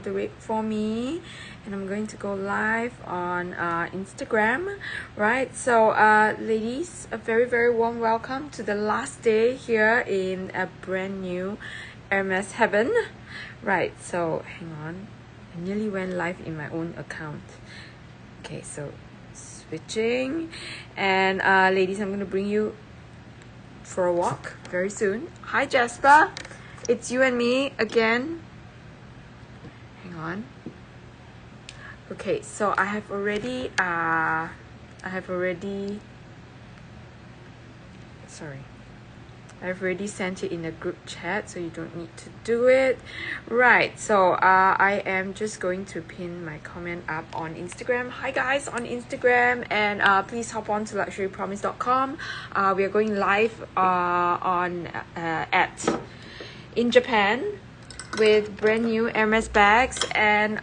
the week for me, and I'm going to go live on Instagram, right? So ladies, a very warm welcome to the last day here in a brand new Hermes heaven, right? So hang on, I nearly went live in my own account. Okay, so switching, and ladies, I'm gonna bring you for a walk very soon. Hi Jasper, it's you and me again. Hang on. Okay, so I have already sent it in a group chat, so you don't need to do it. Right, so I am just going to pin my comment up on Instagram. Hi guys on Instagram, and please hop on to luxurypromise.com. We are going live in Japan with brand new Hermes bags. And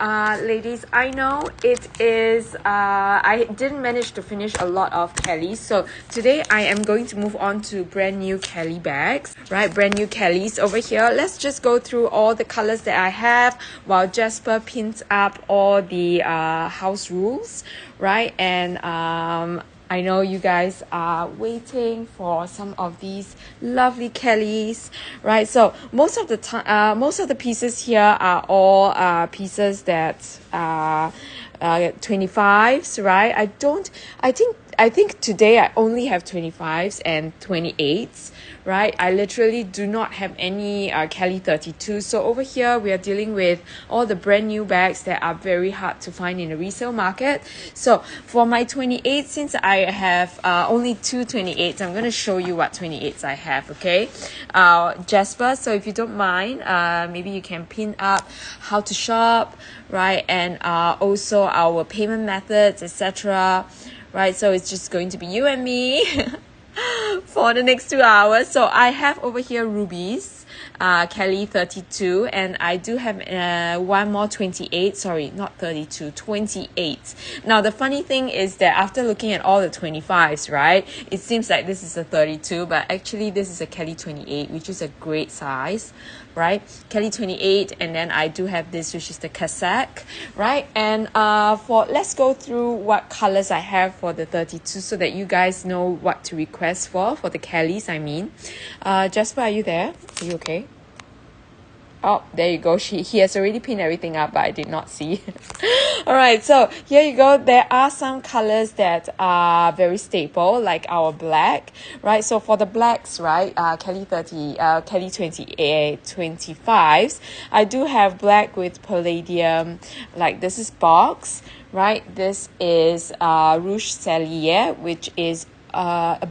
ladies, I know it is I didn't manage to finish a lot of Kellys, so today I am going to move on to brand new Kelly bags, right? Brand new Kellys over here. Let's just go through all the colors that I have while Jasper pins up all the house rules, right? And I know you guys are waiting for some of these lovely Kellys, right? So most of the time, most of the pieces here are all pieces that are 25s, right? I think today I only have 25s and 28s, right? I literally do not have any Kelly 32. So over here, we are dealing with all the brand new bags that are very hard to find in the resale market. So for my 28s, since I have only two 28s, I'm going to show you what 28s I have, okay? Jasper, so if you don't mind, maybe you can pin up how to shop, right? And also our payment methods, etc. Right, so it's just going to be you and me for the next 2 hours. So I have over here rubies, Kelly 32, and I do have one more 28. Sorry, not 32, 28. Now the funny thing is that after looking at all the 25s, right, it seems like this is a 32, but actually this is a Kelly 28, which is a great size, right? Kelly 28, and then I do have this, which is the cassack, right? And let's go through what colors I have for the 32 so that you guys know what to request for the Kellys, I mean. Jasper, are you there? Are you okay? Oh, there you go. He has already pinned everything up, but I did not see. All right, so here you go. There are some colors that are very staple, like our black, right? So for the blacks, right, Kelly 28, 25s, I do have black with palladium, like this is box, right? This is Rouge Cellier, which is a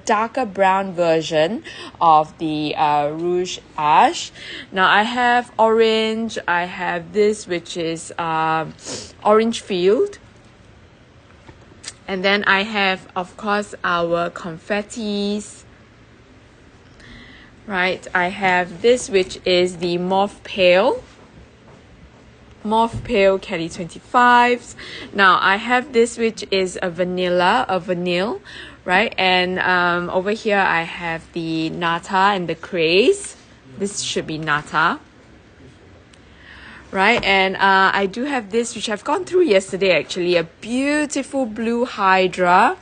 darker brown version of the Rouge Ash. Now I have orange, I have this, which is Orange Field, and then I have, of course, our confettis, right? I have this, which is the Mauve Pale Kelly 25s. Now I have this, which is a vanille, right? And over here I have the Nata and the Craze. This should be Nata, right? And I do have this, which I've gone through yesterday actually, a beautiful blue Hydra,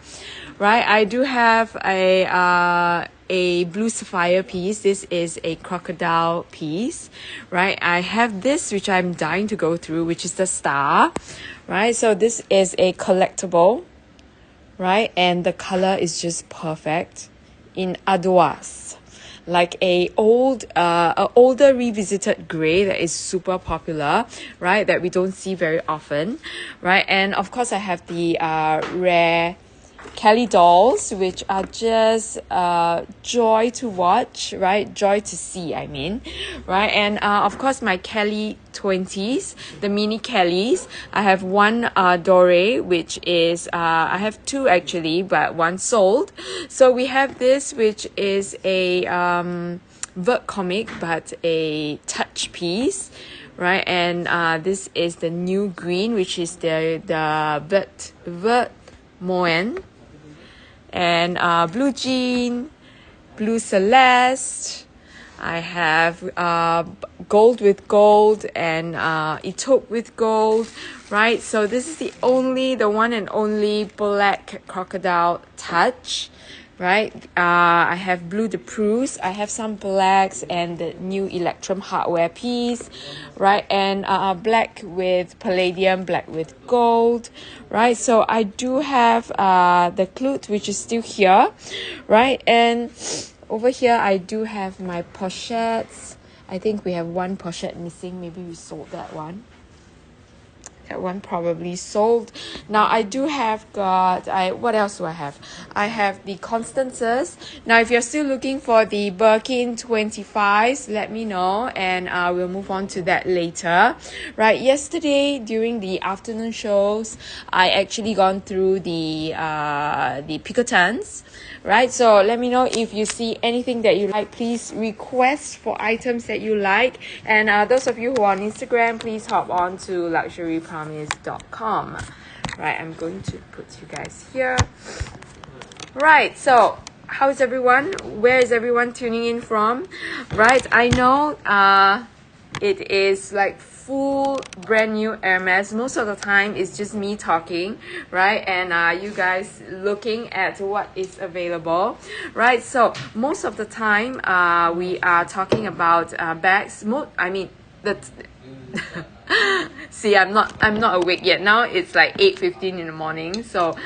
right? I do have a blue sapphire piece. This is a crocodile piece, right? I have this, which I'm dying to go through, which is the Star, right? So this is a collectible, right? And the color is just perfect in ardoise, like a older revisited gray that is super popular, right? That we don't see very often, right? And of course I have the rare Kelly dolls, which are just joy to watch, right? Joy to see, I mean, right? And of course my Kelly 20s, the mini Kellys. I have one Dore, which is I have two actually, but one sold. So we have this, which is a vert comic, but a touch piece, right? And this is the new green, which is the vert Moen, and blue jean, blue celeste, I have gold with gold and Etope with gold, right? So this is the one and only black crocodile touch, right? I have blue de Prusse, I have some blacks and the new Electrum hardware piece, right? And black with palladium, black with gold, right? So I do have the clute, which is still here, right? And over here I do have my pochettes. I think we have one pochette missing. Maybe we sold that one. That one probably sold. Now I do have what else do I have? I have the Constances. Now if you're still looking for the Birkin 25s, let me know and we'll move on to that later. Right, yesterday during the afternoon shows, I actually gone through the Picotons. Right, so let me know if you see anything that you like. Please request for items that you like, and those of you who are on Instagram, please hop on to luxurypromise.com. Right, I'm going to put you guys here. Right, so how's everyone? Where is everyone tuning in from? Right, I know it is like full brand new Hermes. Most of the time it's just me talking, right? And you guys looking at what is available, right? So most of the time we are talking about bags. See, I'm not awake yet. Now it's like 8:15 in the morning. So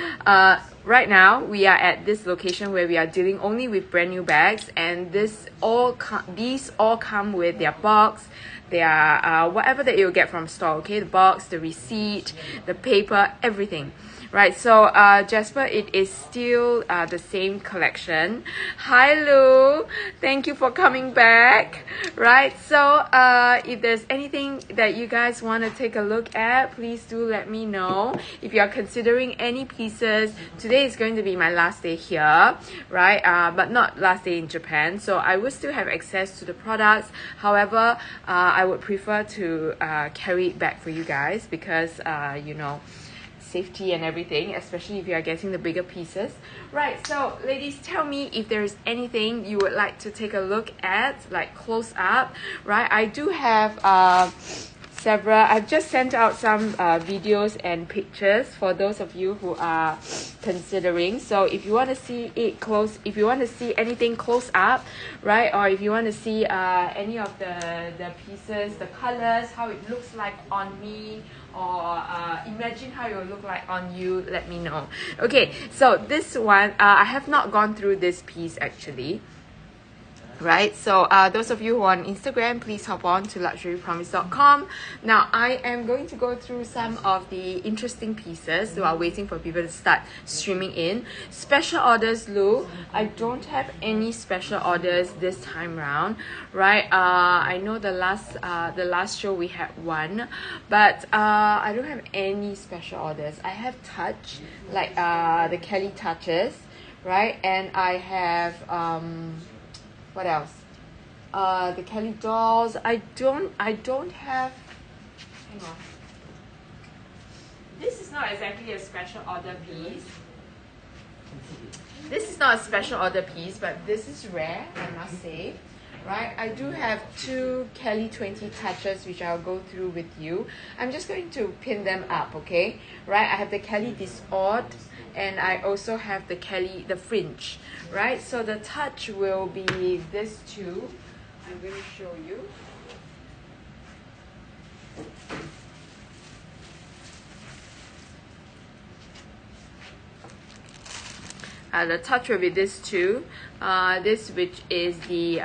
right now we are at this location where we are dealing only with brand new bags, and these all come with their box. They are whatever that you'll get from store, okay? The box, the receipt, the paper, everything. Right, so Jasper, it is still the same collection. Hi Lou, thank you for coming back. Right, so if there's anything that you guys want to take a look at, please do let me know. If you are considering any pieces, today is going to be my last day here, right? But not last day in Japan, so I will still have access to the products. However, I would prefer to carry it back for you guys because you know, safety and everything, especially if you are getting the bigger pieces. Right, so ladies, tell me if there's anything you would like to take a look at, like close up, right? I do have several. I've just sent out some videos and pictures for those of you who are considering. So if you want to see it close, if you want to see anything close up, right, or if you want to see any of the pieces, the colors, how it looks like on me, or imagine how it will look like on you, let me know. Okay, so this one, I have not gone through this piece actually. Right, so those of you who are on Instagram, please hop on to luxurypromise.com. Now I am going to go through some of the interesting pieces while waiting for people to start streaming in. Special orders, Lou, I don't have any special orders this time round, right? I know the last show we had one, but I don't have any special orders. I have touch, like the Kelly touches, right? And I have what else? The Kelly dolls. I don't have. Hang on. This is not exactly a special order piece. This is not a special order piece, but this is rare, I must say. Right, I do have two Kelly 20 touches which I'll go through with you. I'm just going to pin them up, okay? Right, I have the Kelly Disorder, and I also have the Kelly, the fringe, right? So the touch will be this two. I'm going to show you. The touch will be this two. This which is the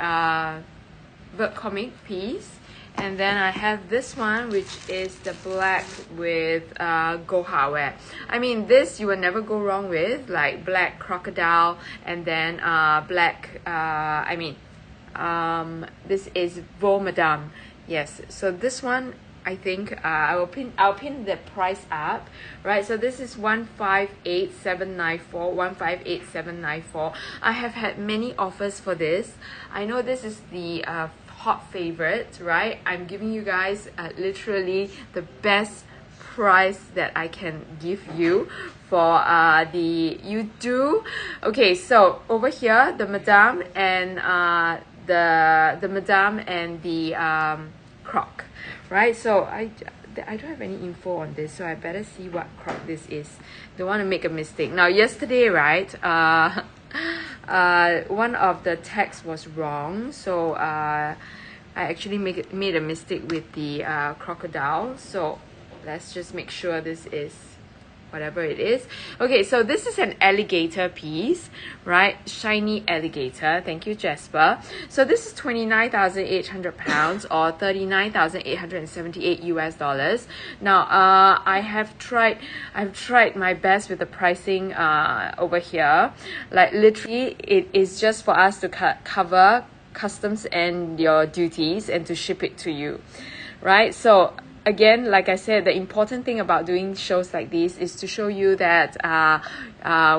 Bird comic piece. And then I have this one, which is the black with gold hardware. I mean, this you will never go wrong with, like black crocodile, and then black. This is Vaux Madame. Yes, so this one, I think I'll pin the price up, right? So this is 158794, 158794. I have had many offers for this. I know this is the hot favorite, right? I'm giving you guys literally the best price that I can give you for okay, so over here the Madame and the Madame and the croc, right? So I don't have any info on this, so I better see what croc this is. Don't want to make a mistake. Now yesterday, right, one of the text was wrong, so I actually made a mistake with the crocodile. So let's just make sure this is whatever it is. Okay, so this is an alligator piece, right? Shiny alligator. Thank you, Jasper. So this is 29,800 pounds or 39,878 US dollars. Now, I've tried my best with the pricing over here. Like literally, it is just for us to cover customs and your duties and to ship it to you, right? So again, like I said, the important thing about doing shows like this is to show you that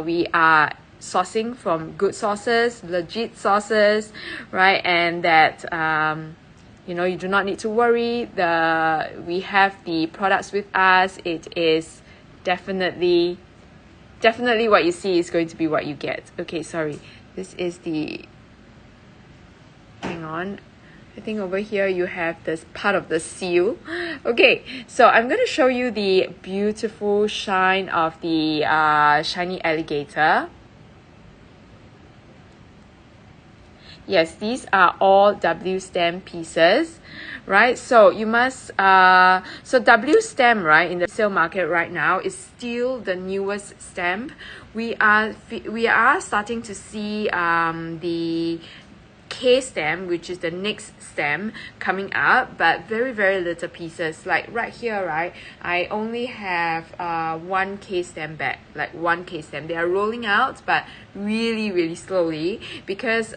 we are sourcing from good sources, legit sources, right? And that you know, you do not need to worry. We have the products with us. It is definitely what you see is going to be what you get. Okay, sorry. This is the, hang on. I think over here you have this part of the seal. Okay, so I'm going to show you the beautiful shine of the shiny alligator. Yes, these are all W stamp pieces, right? So you must, so W stamp, right, in the sale market right now is still the newest stamp. We are starting to see the K stamp, which is the next stamp coming up, but very little pieces. Like right here, right, I only have one K stamp back, like one K stamp. They are rolling out, but really slowly, because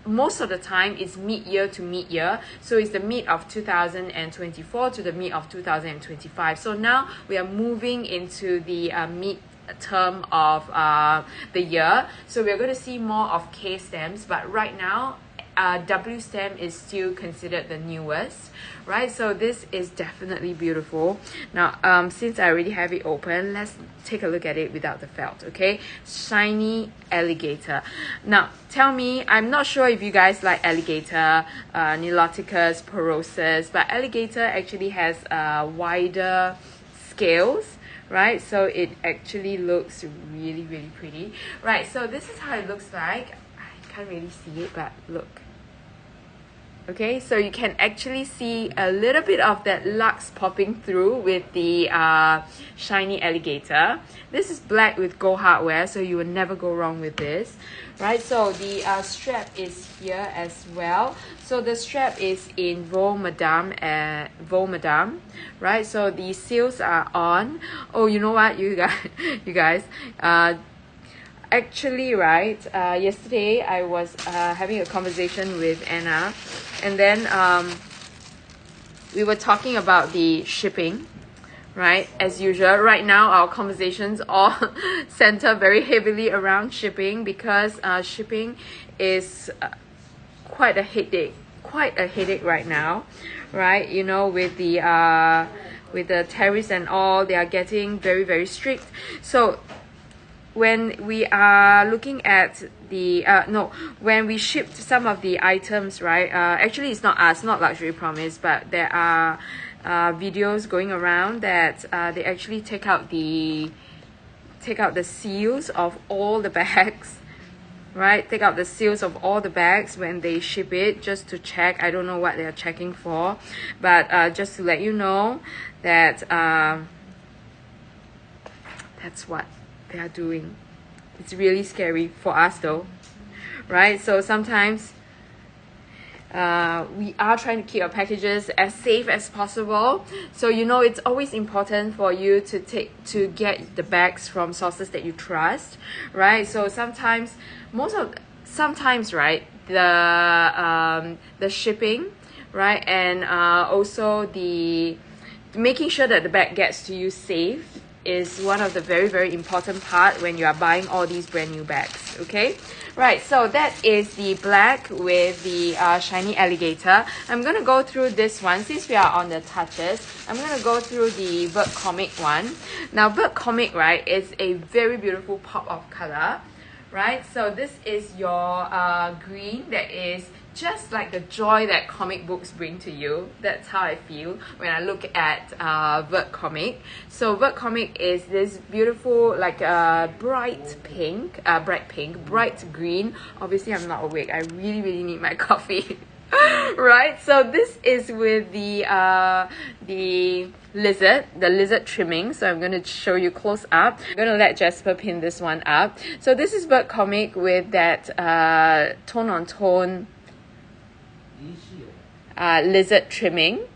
most of the time it's mid-year to mid-year, so it's the mid of 2024 to the mid of 2025. So now we are moving into the mid term of the year, so we're going to see more of K stamps, but right now W stamp is still considered the newest, right? So this is definitely beautiful. Now since I already have it open, let's take a look at it without the felt. Okay, shiny alligator. Now tell me, I'm not sure if you guys like alligator, Niloticus porosus, but alligator actually has wider scales, right? So it actually looks really pretty, right? So this is how it looks like. I can't really see it, but look. Okay, so you can actually see a little bit of that lux popping through with the shiny alligator. This is black with gold hardware, so you will never go wrong with this, right? So the strap is here as well. So the strap is in Vol Madame, right? So the seals are on. Oh, you know what, you guys, actually, right, yesterday I was having a conversation with Anna, and then we were talking about the shipping, right? As usual, right now our conversations all center very heavily around shipping, because shipping is quite a headache right now, right? You know, with the tariffs and all, they are getting very strict. So when we are looking at the when we shipped some of the items, right, actually it's not us, not Luxury Promise, but there are videos going around that they actually take out the seals of all the bags, right? Take out the seals of all the bags when they ship it, just to check. I don't know what they're checking for, but just to let you know that that's what they are doing. It's really scary for us though, right? So sometimes we are trying to keep our packages as safe as possible. So you know, it's always important for you to get the bags from sources that you trust, right? So sometimes right, the shipping, right, and also the making sure that the bag gets to you safe is one of the very important part when you are buying all these brand new bags. Okay, right, so that is the black with the shiny alligator. I'm gonna go through this one since we are on the touches. I'm gonna go through the bird comic one. Now bird comic, right, is a very beautiful pop of color, right? So this is your green that is just like the joy that comic books bring to you. That's how I feel when I look at Vert Comic. So Vert Comic is this beautiful, like bright green. Obviously I'm not awake, I really need my coffee. Right, so this is with the lizard trimming. So I'm going to show you close up. I'm going to let Jasper pin this one up. So this is Vert Comic with that tone on tone lizard trimming.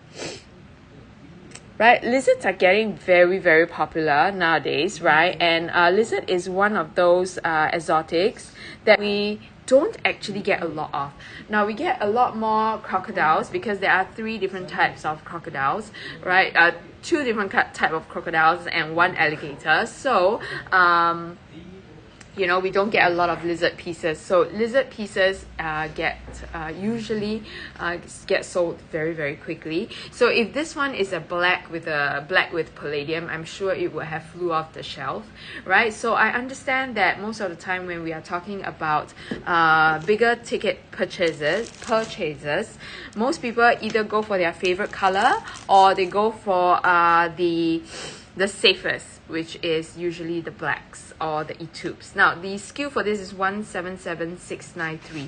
Right, lizards are getting very popular nowadays, right? And lizard is one of those exotics that we don't actually get a lot of. Now we get a lot more crocodiles because there are 3 different types of crocodiles, right? 2 different type of crocodiles and 1 alligator. So you know, we don't get a lot of lizard pieces. So lizard pieces usually get sold very quickly. So if this one is a black with palladium, I'm sure it would have flew off the shelf, right? So I understand that most of the time when we are talking about bigger ticket purchases, most people either go for their favorite color or they go for the safest, which is usually the blacks or the E-tubes. Now, the SKU for this is 177693.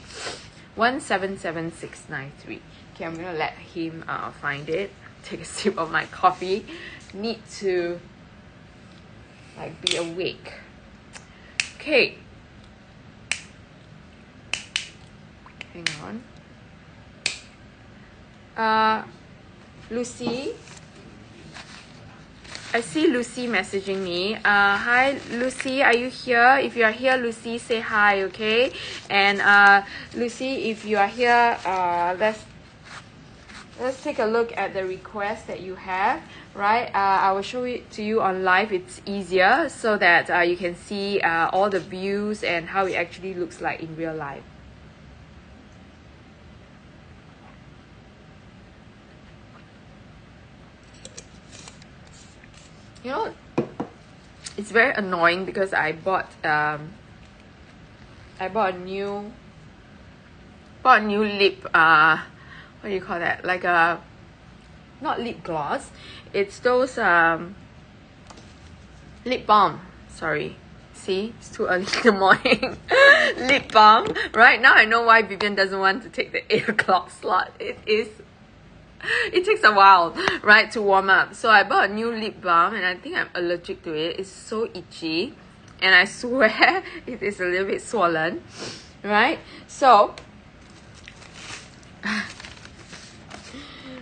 177693. Okay, I'm gonna let him find it. Take a sip of my coffee. Need to like be awake. Okay. Hang on. Lucy. I see Lucy messaging me. Hi Lucy, are you here? If you are here, Lucy, say hi, okay? And Lucy, if you are here, let's take a look at the request that you have, right? I will show it to you on live. It's easier so that you can see all the views and how it actually looks like in real life. You know, it's very annoying because I bought a new lip what do you call that, like a not lip gloss, it's those lip balm, sorry, see, it's too early in the morning. Lip balm. Right now I know why Vivian doesn't want to take the 8 o'clock slot. It takes a while, right, to warm up. So I bought a new lip balm and I think I'm allergic to it. It's so itchy and I swear it is a little bit swollen, right? So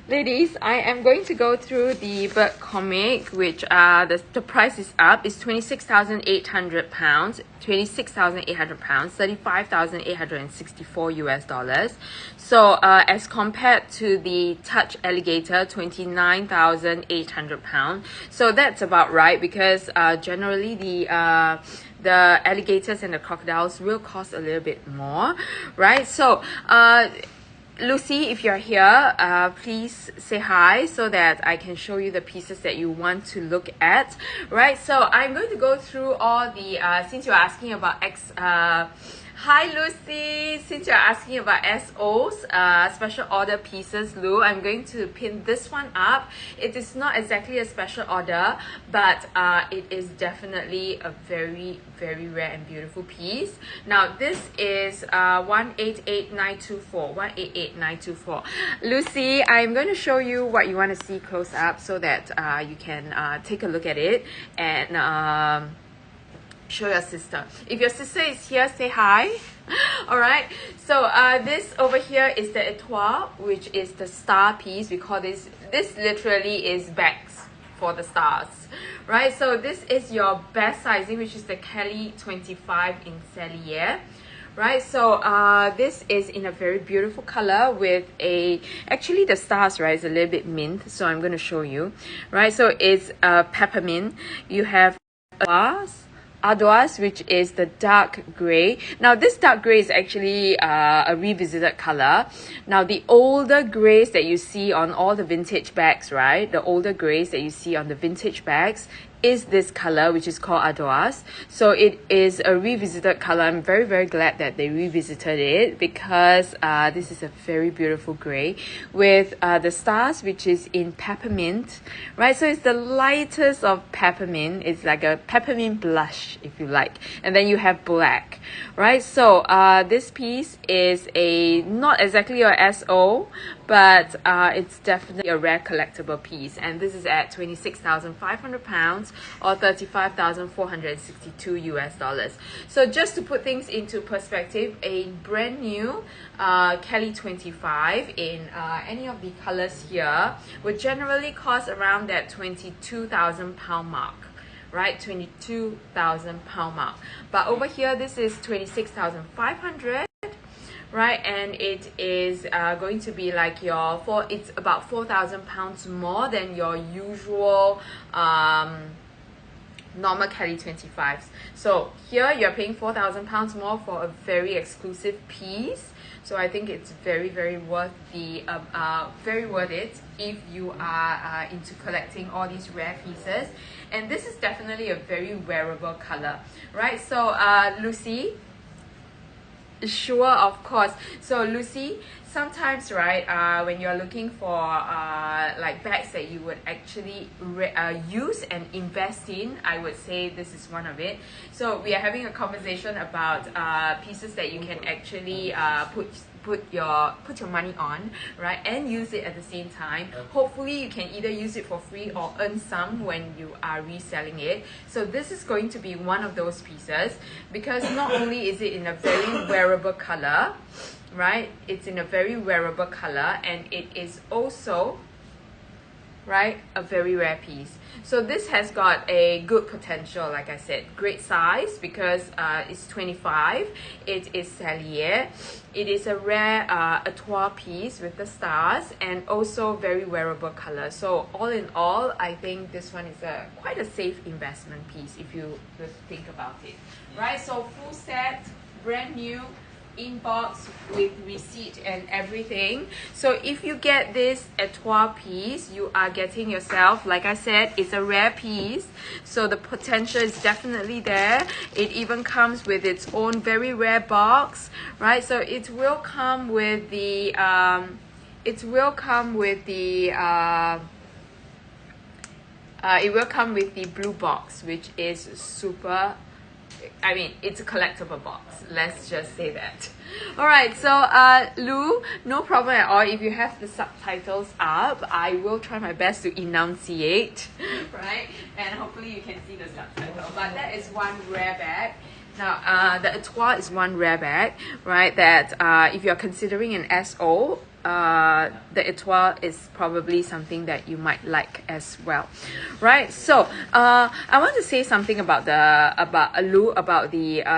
ladies, I am going to go through the Vert Comic, which the price is up. It's £26,800, £26,800, 35,864 US dollars. So as compared to the Touch Alligator, £29,800. So that's about right because generally the alligators and the crocodiles will cost a little bit more, right? So Lucy, if you're here, please say hi so that I can show you the pieces that you want to look at, right? So I'm going to go through all the, since you're asking about hi Lucy, since you're asking about SOs, special order pieces, Lou, I'm going to pin this one up. It is not exactly a special order, but it is definitely a very rare and beautiful piece. Now this is 188924, 188924. Lucy, I'm going to show you what you want to see close up so that you can take a look at it and show your sister. If your sister is here, say hi. All right, so this over here is the etoile, which is the star piece. We call this literally is bags for the stars, right? So this is your best sizing, which is the Kelly 25 in Cellier, right? So this is in a very beautiful color with actually the stars, right, is a little bit mint, so I'm going to show you, right? So it's peppermint. You have Ardoise, which is the dark gray. Now this dark gray is actually a revisited color. Now the older grays that you see on all the vintage bags, right, the older grays that you see on the vintage bags is this color, which is called Ardoise. So it is a revisited color. I'm very, very glad that they revisited it, because this is a very beautiful gray with the stars, which is in peppermint, right? So it's the lightest of peppermint. It's like a peppermint blush, if you like. And then you have black, right? So this piece is not exactly your SO, but it's definitely a rare collectible piece, and this is at 26,500 pounds or 35,462 US dollars. So just to put things into perspective, a brand new Kelly 25 in any of the colors here would generally cost around that 22,000 pound mark, right? 22,000 pound mark. But over here, this is 26,500. Right, and it is going to be like it's about 4,000 pounds more than your usual normal Kelly 25s. So here you're paying 4,000 pounds more for a very exclusive piece. So I think it's very, very worth very worth it if you are into collecting all these rare pieces. And this is definitely a very wearable color, right? So Lucy. Sure, of course. So Lucy, sometimes, right, when you're looking for like bags that you would actually use and invest in, I would say this is one of it. So we are having a conversation about pieces that you can actually put your money on, right, and use it at the same time. Hopefully you can either use it for free or earn some when you are reselling it. So this is going to be one of those pieces, because not only is it in a very wearable color, right, it's in a very wearable color, and it is also, right, a very rare piece. So this has got a good potential, like I said, great size, because it's 25. It is Cellier. It is a rare Etoile piece with the stars, and also very wearable color. So all in all, I think this one is quite a safe investment piece if you just think about it, right? So full set, brand new, inbox with receipt and everything. So if you get this Etoile piece, you are getting yourself, like I said, it's a rare piece, so the potential is definitely there. It even comes with its own very rare box, right? So it will come with the blue box, which is super, I mean, it's a collectible box. Let's just say that. Alright, so Lou, no problem at all. If you have the subtitles up, I will try my best to enunciate, right? And hopefully you can see the subtitle. But that is one rare bag. Now, the Etoile is one rare bag, right? That if you're considering an SO, the Etoile is probably something that you might like as well, right? So I want to say something about the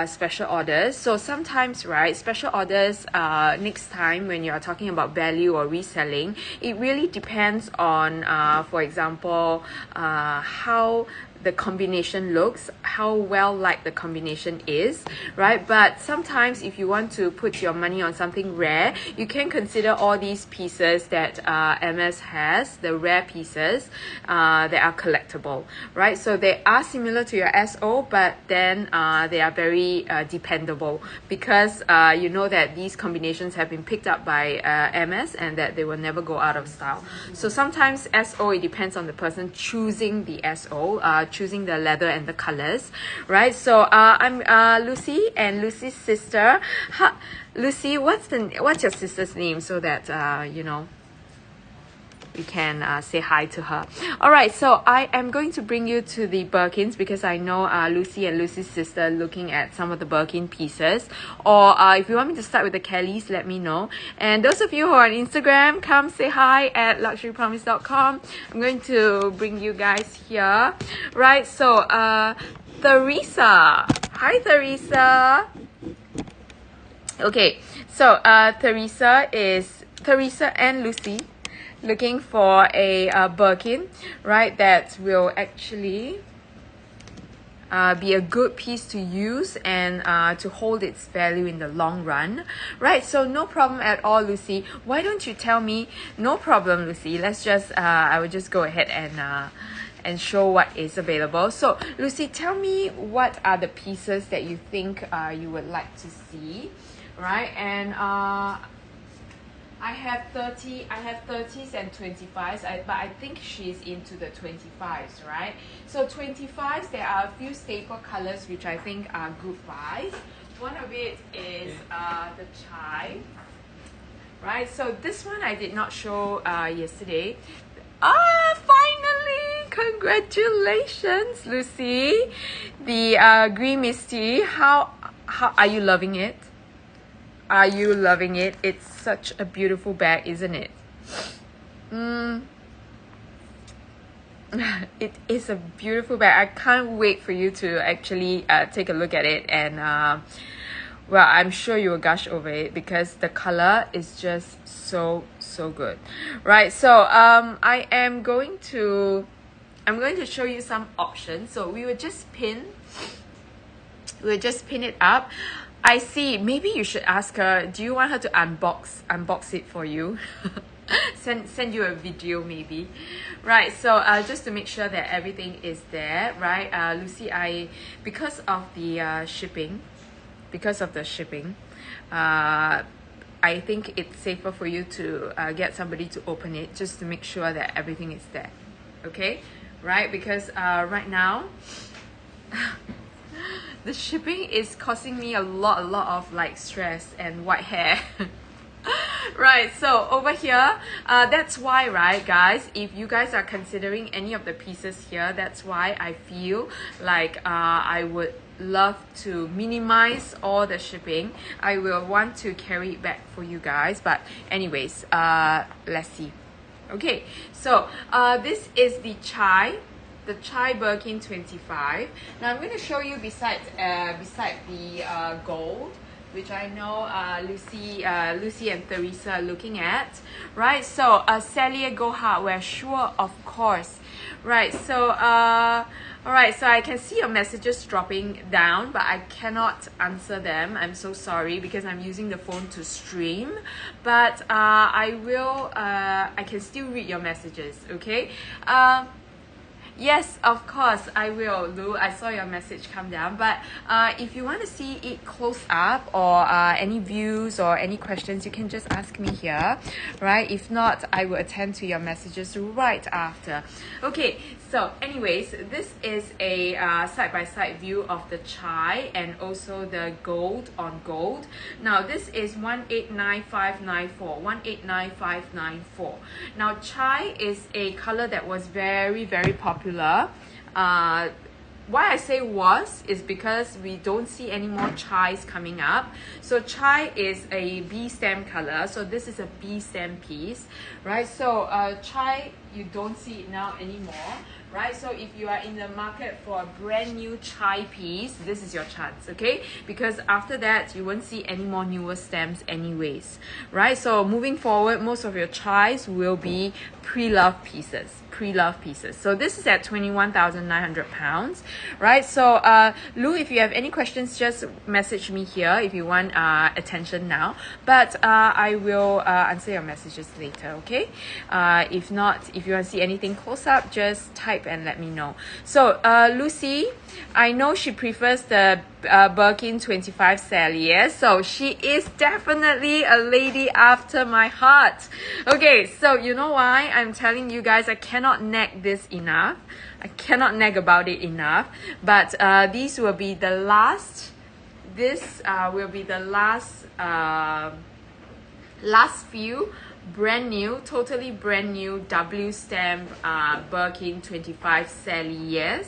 special orders. So sometimes, right, special orders, next time when you're talking about value or reselling, it really depends on for example, how the combination looks, how well liked the combination is, right? But sometimes if you want to put your money on something rare, you can consider all these pieces that Hermès has, the rare pieces that are collectible, right? So they are similar to your SO, but then they are very dependable, because you know that these combinations have been picked up by Hermès and that they will never go out of style. So sometimes SO, it depends on the person choosing the SO, choosing the leather and the colors, right? So I'm Lucy and Lucy's sister. Lucy, what's your sister's name, so that you know, you can say hi to her. All right, so I am going to bring you to the Birkins, because I know Lucy and Lucy's sister looking at some of the Birkin pieces. Or if you want me to start with the Kellys, let me know. And those of you who are on Instagram, come say hi at luxurypromise.com. I'm going to bring you guys here, right? So Theresa, hi Theresa. Okay, so Theresa and Lucy looking for a Birkin, right, that will actually be a good piece to use and to hold its value in the long run, right? So no problem at all, Lucy. Why don't you tell me? No problem, Lucy. Let's just I will just go ahead and and show what is available. So Lucy, tell me what are the pieces that you think you would like to see, right? And I have 30s and 25s, but I think she's into the 25s, right? So 25s, there are a few staple colors which I think are good buys. One of it is the chai, right? So this one I did not show yesterday. Finally! Congratulations, Lucy! The green misty. How are you loving it? Are you loving it? It's such a beautiful bag, isn't it? It is a beautiful bag. I can't wait for you to actually take a look at it, and well, I'm sure you will gush over it because the color is just so good, right? So I'm going to show you some options. So we will just pin it up. I see. Maybe you should ask her, do you want her to unbox it for you? send you a video maybe, right? So just to make sure that everything is there, right? Lucy, because of the shipping, I think it's safer for you to get somebody to open it just to make sure that everything is there, okay? Right? Because right now the shipping is causing me a lot of like stress and white hair. Right, so over here, that's why, right, guys, if you guys are considering any of the pieces here, that's why I feel like I would love to minimize all the shipping. I will want to carry it back for you guys, but anyways, let's see. Okay, so this is the chai Birkin 25. Now I'm going to show you beside the gold, which I know Lucy and Teresa are looking at, right? So Celia Go Hardware, sure, of course, right? So all right, so I can see your messages dropping down, but I cannot answer them. I'm so sorry because I'm using the phone to stream, but I can still read your messages, okay? Yes, of course, I will, Lou. I saw your message come down. But if you want to see it close up or any views or any questions, you can just ask me here, right? If not, I will attend to your messages right after. Okay, so anyways, this is a side-by-side view of the chai and also the gold on gold. Now, this is 189594, 189594. Now, chai is a color that was very popular. Why I say was is because we don't see any more chais coming up. So chai is a B stem color, so this is a B stem piece, right? So chai, you don't see it now anymore, right? So if you are in the market for a brand new chai piece, this is your chance, okay? Because after that, you won't see any more newer stems anyways, right? So moving forward, most of your chais will be pre-love pieces. So this is at 21,900 pounds, right? So Lou, if you have any questions, just message me here if you want attention now, but I will answer your messages later, okay? If not, if you want to see anything close up, just type and let me know. So Lucy, I know she prefers the Birkin 25 Cellier, so she is definitely a lady after my heart. Okay, so you know why I'm telling you guys I cannot nag this enough. I cannot nag about it enough, but these will be the last. This will be the last few brand new, totally brand new W stamp Birkin 25 Celliers,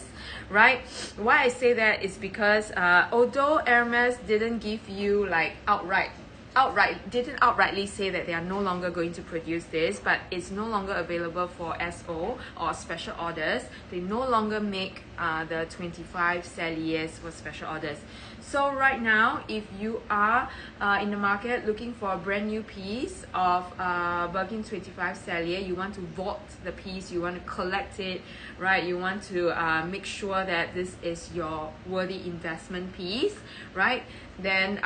right? Why I say that is because although Hermes didn't give you like didn't outrightly say that they are no longer going to produce this, but it's no longer available for SO or special orders. They no longer make the 25 Celliers for special orders. So right now, if you are in the market looking for a brand new piece of Birkin 25 Cellier, you want to vault the piece, you want to collect it, right? You want to make sure that this is your worthy investment piece, right? then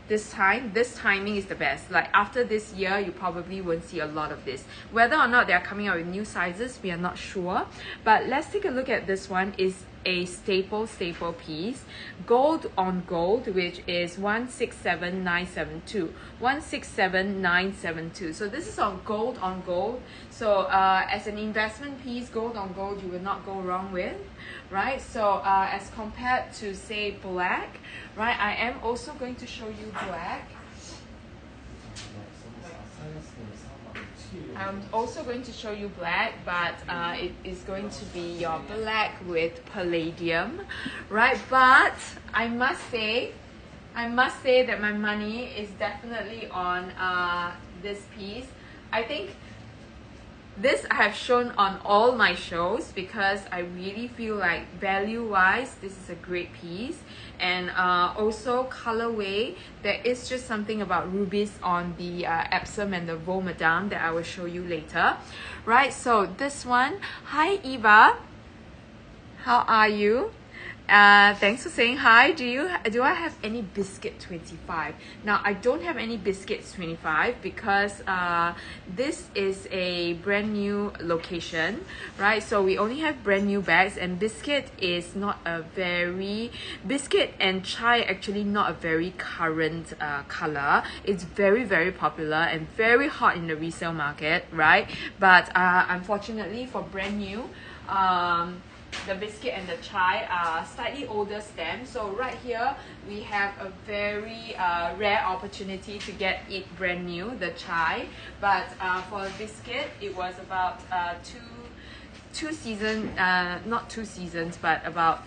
this timing is the best. Like after this year, you probably won't see a lot of this. Whether or not they are coming out with new sizes, we are not sure. But let's take a look at this one. Is a staple piece, gold on gold, which is 167972. 167972. So this is on gold. So as an investment piece, gold on gold, you will not go wrong with, right? So as compared to say black, right? I am also going to show you black. I'm also going to show you black, but it is going to be your black with palladium, right? But I must say that my money is definitely on this piece. I think this I have shown on all my shows because I really feel like value-wise, this is a great piece. And also colorway, there is just something about rubies on the Epsom and the Vaux Madame that I will show you later. Right, so this one, hi Eva, how are you? Thanks for saying hi. Do I have any biscuit 25? Now I don't have any biscuits 25 because this is a brand new location, right? So we only have brand new bags, and biscuit is not a very biscuit and chai actually not a very current color. It's very popular and very hot in the resale market, right? But unfortunately for brand new, the biscuit and the chai are slightly older stems. So right here we have a very rare opportunity to get it brand new, the chai. But for the biscuit, it was about two seasons, not 2 seasons, but about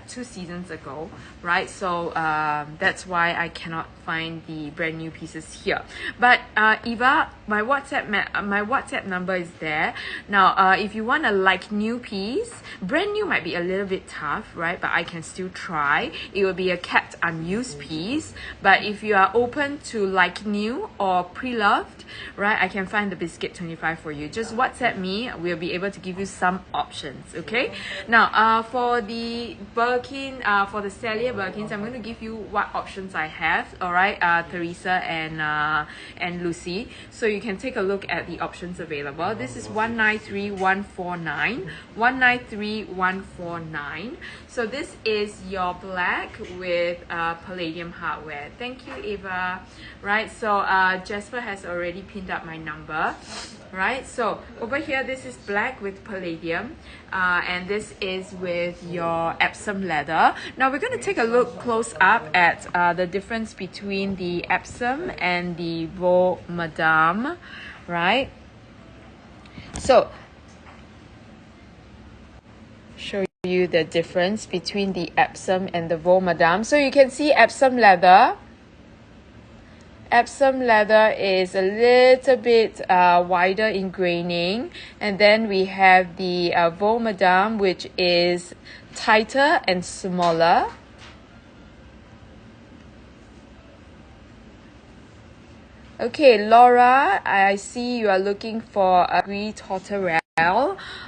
2 seasons ago, right? So that's why I cannot find the brand new pieces here. But Eva, my WhatsApp number is there. Now if you want a like new piece, brand new might be a little bit tough, right? But I can still try. It will be a kept unused piece. But if you are open to like new or pre-loved, right, I can find the biscuit 25 for you. Just WhatsApp me, we'll be able to give you some options. Okay, now for the Birkin, for the Celia Birkins, I'm going to give you what options I have. All right, Teresa and Lucy, so you can take a look at the options available. This is 193149, 193149. So this is your black with palladium hardware. Thank you, Eva. Right, so Jasper has already pinned up my number. Right, so over here this is black with palladium, and this is with your Epsom leather. Now we're going to take a look close up at the difference between the Epsom and the Vaux Madame, right? So show you the difference between the Epsom and the Vaux Madame. So you can see Epsom leather is a little bit wider in graining, and then we have the Vaux Madame, which is tighter and smaller. Okay, Laura, I see you are looking for a gris tourterelle.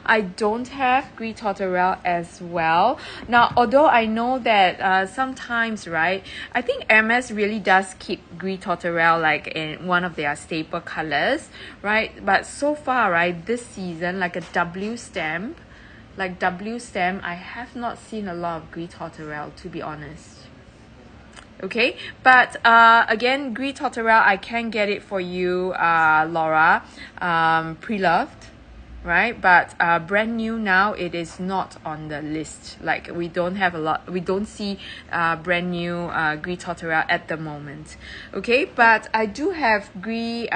I don't have gris tourterelle as well. Now, although I know that sometimes, right, I think Hermès really does keep gris tourterelle like in one of their staple colors, right? But so far, right, this season, like a W stamp, I have not seen a lot of gris tourterelle, to be honest. Okay, but again, gris tourterelle, I can get it for you, Laura, pre-loved, right? But brand new now, it is not on the list. Like we don't see brand new gris tourterelle at the moment. Okay, but I do have blue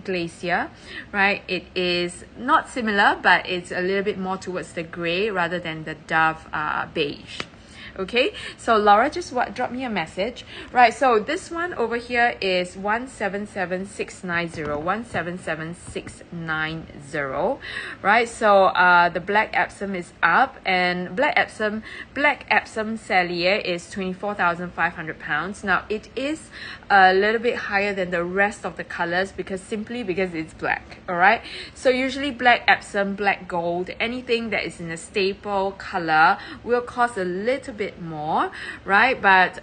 glacier, right? It is not similar, but it's a little bit more towards the gray rather than the dove beige. Okay, so Laura just drop me a message. Right, so this one over here is 177690, 177690. Right, so the black Epsom is up, and black Epsom Cellier is £24,500. Now it is a little bit higher than the rest of the colors because it's black. All right, so usually black Epsom, black gold, anything that is in a staple color will cost a little bit bit more, right? But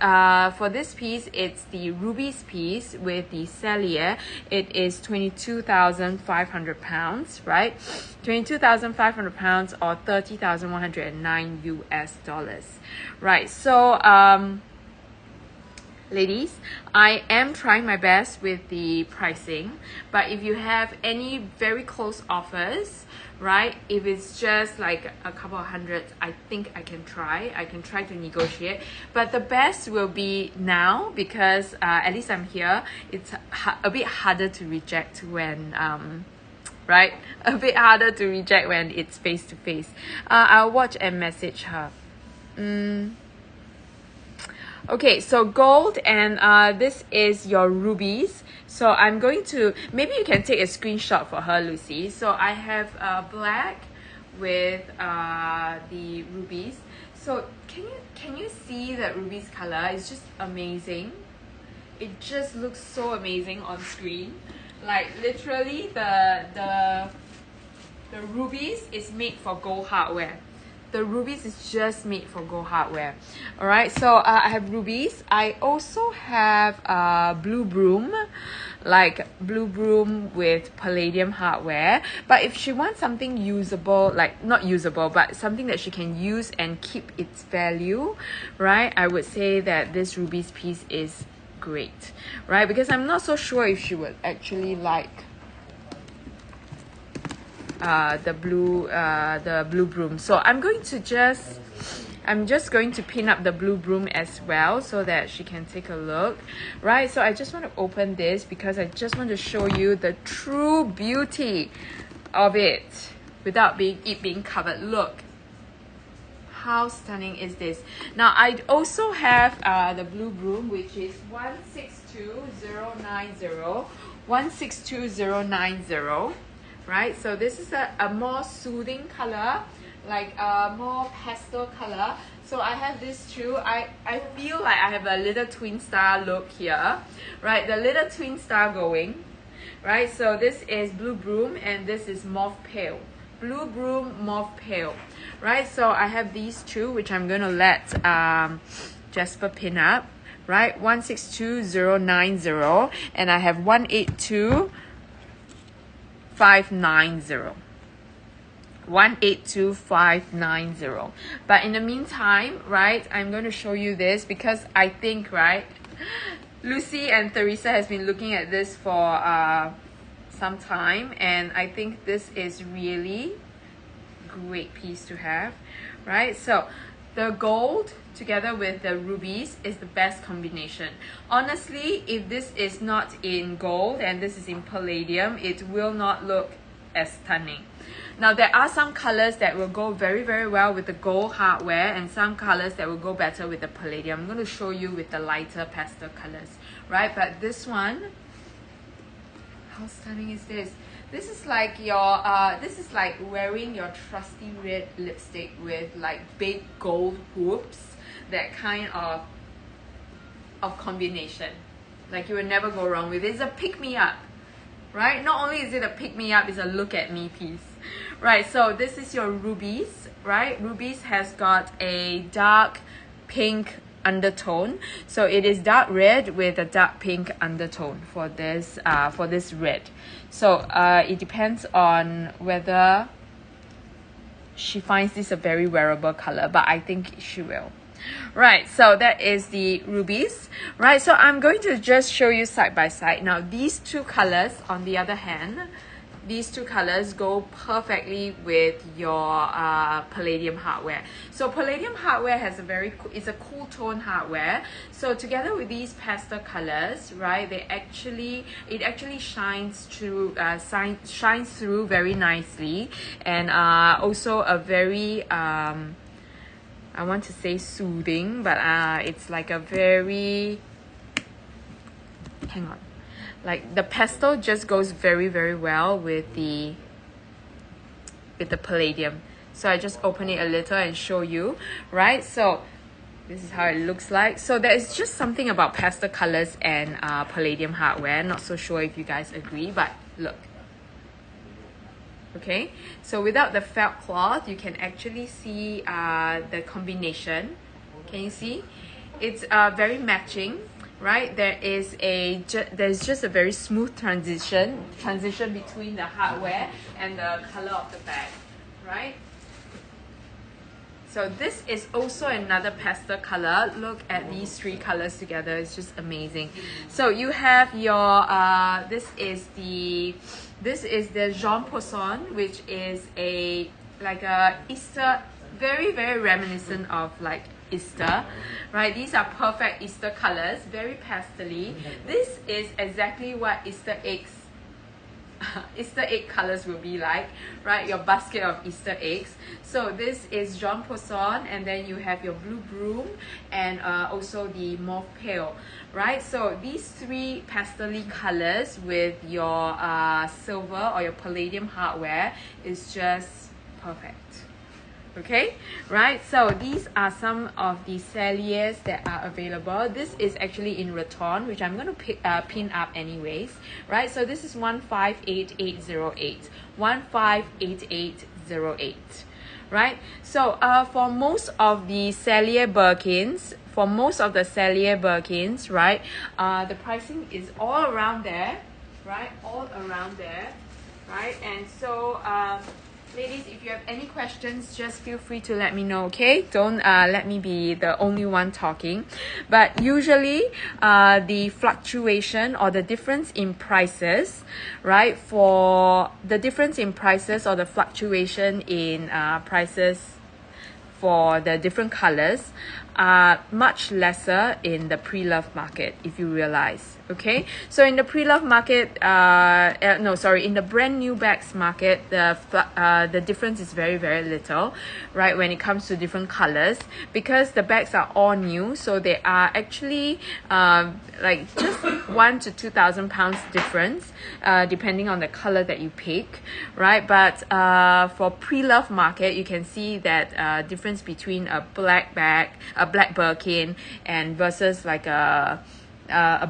for this piece, it's the rubies piece with the cellier. It is 22,500 pounds, right? 22,500 pounds or 30,109 US dollars, right? So ladies, I am trying my best with the pricing, but if you have any very close offers, right, if it's just like a couple of hundreds, I think I can try to negotiate. But the best will be now, because at least I'm here. It's a bit harder to reject when right, a bit harder to reject when it's face to face. I'll watch and message her. Okay, so gold, and this is your rubies. So I'm going to, maybe you can take a screenshot for her, Lucy. So I have black with the rubies. So can you see that rubies color? It's just amazing. It just looks so amazing on screen. Like literally the rubies is made for gold hardware. The rubies is just made for gold hardware. All right, so I have rubies. I also have blue broom, like blue broom with palladium hardware. But if she wants something usable, like not usable, but something that she can use and keep its value, right, I would say that this rubies piece is great, right? Because I'm not so sure if she would actually like the blue broom. So I'm just going to pin up the blue broom as well so that she can take a look, right? So I just want to open this because I just want to show you the true beauty of it without being covered. Look how stunning is this. Now I also have the blue broom, which is 162090, 162090. Right, so this is a more soothing color, like a more pastel color. So I have this too. I feel like I have a little twin star look here, right? The little twin star going, right? So this is blue broom and this is mauve pale. Blue broom, mauve pale, right? So I have these two, which I'm going to let Jasper pin up, right? 162090, and I have 182590. 182590. But in the meantime, right, I'm going to show you this because I think, right, Lucy and Teresa has been looking at this for some time, and I think this is really great piece to have, right? So the gold together with the rubies is the best combination. Honestly, if this is not in gold and this is in palladium, it will not look as stunning. Now there are some colors that will go very well with the gold hardware and some colors that will go better with the palladium. I'm going to show you with the lighter pastel colors, right? But this one, how stunning is this? This is like your this is like wearing your trusty red lipstick with like big gold hoops. That kind of combination, like you will never go wrong with it. It's a pick-me-up, right? Not only is it a pick-me-up, it's a look-at-me piece, right? So this is your rubies, right? Rubies has got a dark pink undertone, so it is dark red with a dark pink undertone for this red. So it depends on whether she finds this a very wearable color, but I think she will. Right, so that is the rubies, right? So I'm going to just show you side by side. Now these two colors, on the other hand, these two colors go perfectly with your palladium hardware. So palladium hardware has it's a cool tone hardware. So together with these pastel colors, right, it actually shines through very nicely, and also a very I want to say soothing, but it's like a very, hang on, like the pastel just goes very well with the palladium. So I just open it a little and show you, right? So this is how it looks like. So there is just something about pastel colors and palladium hardware. Not so sure if you guys agree, but look. Okay, so without the felt cloth, you can actually see the combination. Can you see? It's very matching, right? There's just a very smooth transition between the hardware and the color of the bag, right? So this is also another pastel color. Look at these three colors together. It's just amazing. So you have your this is the Jean Poisson, which is like a Easter, very reminiscent of like Easter, right? These are perfect Easter colors, very pastel-y. This is exactly what Easter egg colors will be like, right? Your basket of Easter eggs. So this is Jean Poisson, and then you have your blue broom and also the mauve pale, right? So these three pastel-y colors with your silver or your palladium hardware is just perfect. Okay, right? So these are some of the celliers that are available. This is actually in rattan, which I'm going to pin up anyways, right? So this is 158808, 158808, right? So for most of the cellier Birkins, right, the pricing is all around there, right? All around there, right? And so ladies, if you have any questions, just feel free to let me know, okay? Don't let me be the only one talking. But usually, the fluctuation or the difference in prices, right? For the difference in prices or the fluctuation in prices for the different colors are much lesser in the pre-love market, if you realize. Okay, so in the pre-love market, in the brand new bags market, the difference is very little, right? When it comes to different colors, because the bags are all new, so they are actually like just £1,000 to £2,000 difference, depending on the color that you pick, right? But for pre-love market, you can see that difference between a black bag, a black Birkin, and versus like a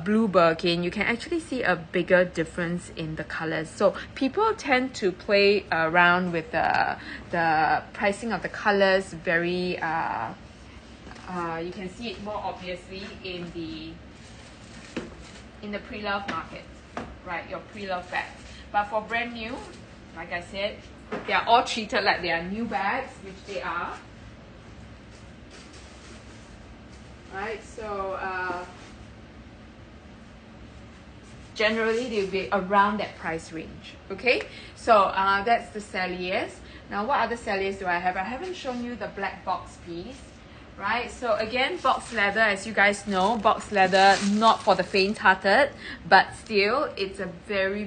blue Birkin, you can actually see a bigger difference in the colors. So people tend to play around with the pricing of the colors very you can see it more obviously in the pre-love market, right? Your pre-love bags. But for brand new, like I said, they are all treated like they are new bags, which they are, right? So generally they'll be around that price range. Okay, so that's the celliers. Now what other celliers do I have? I haven't shown you the black box piece, right? So again, box leather, as you guys know, box leather, not for the faint-hearted, but still it's a very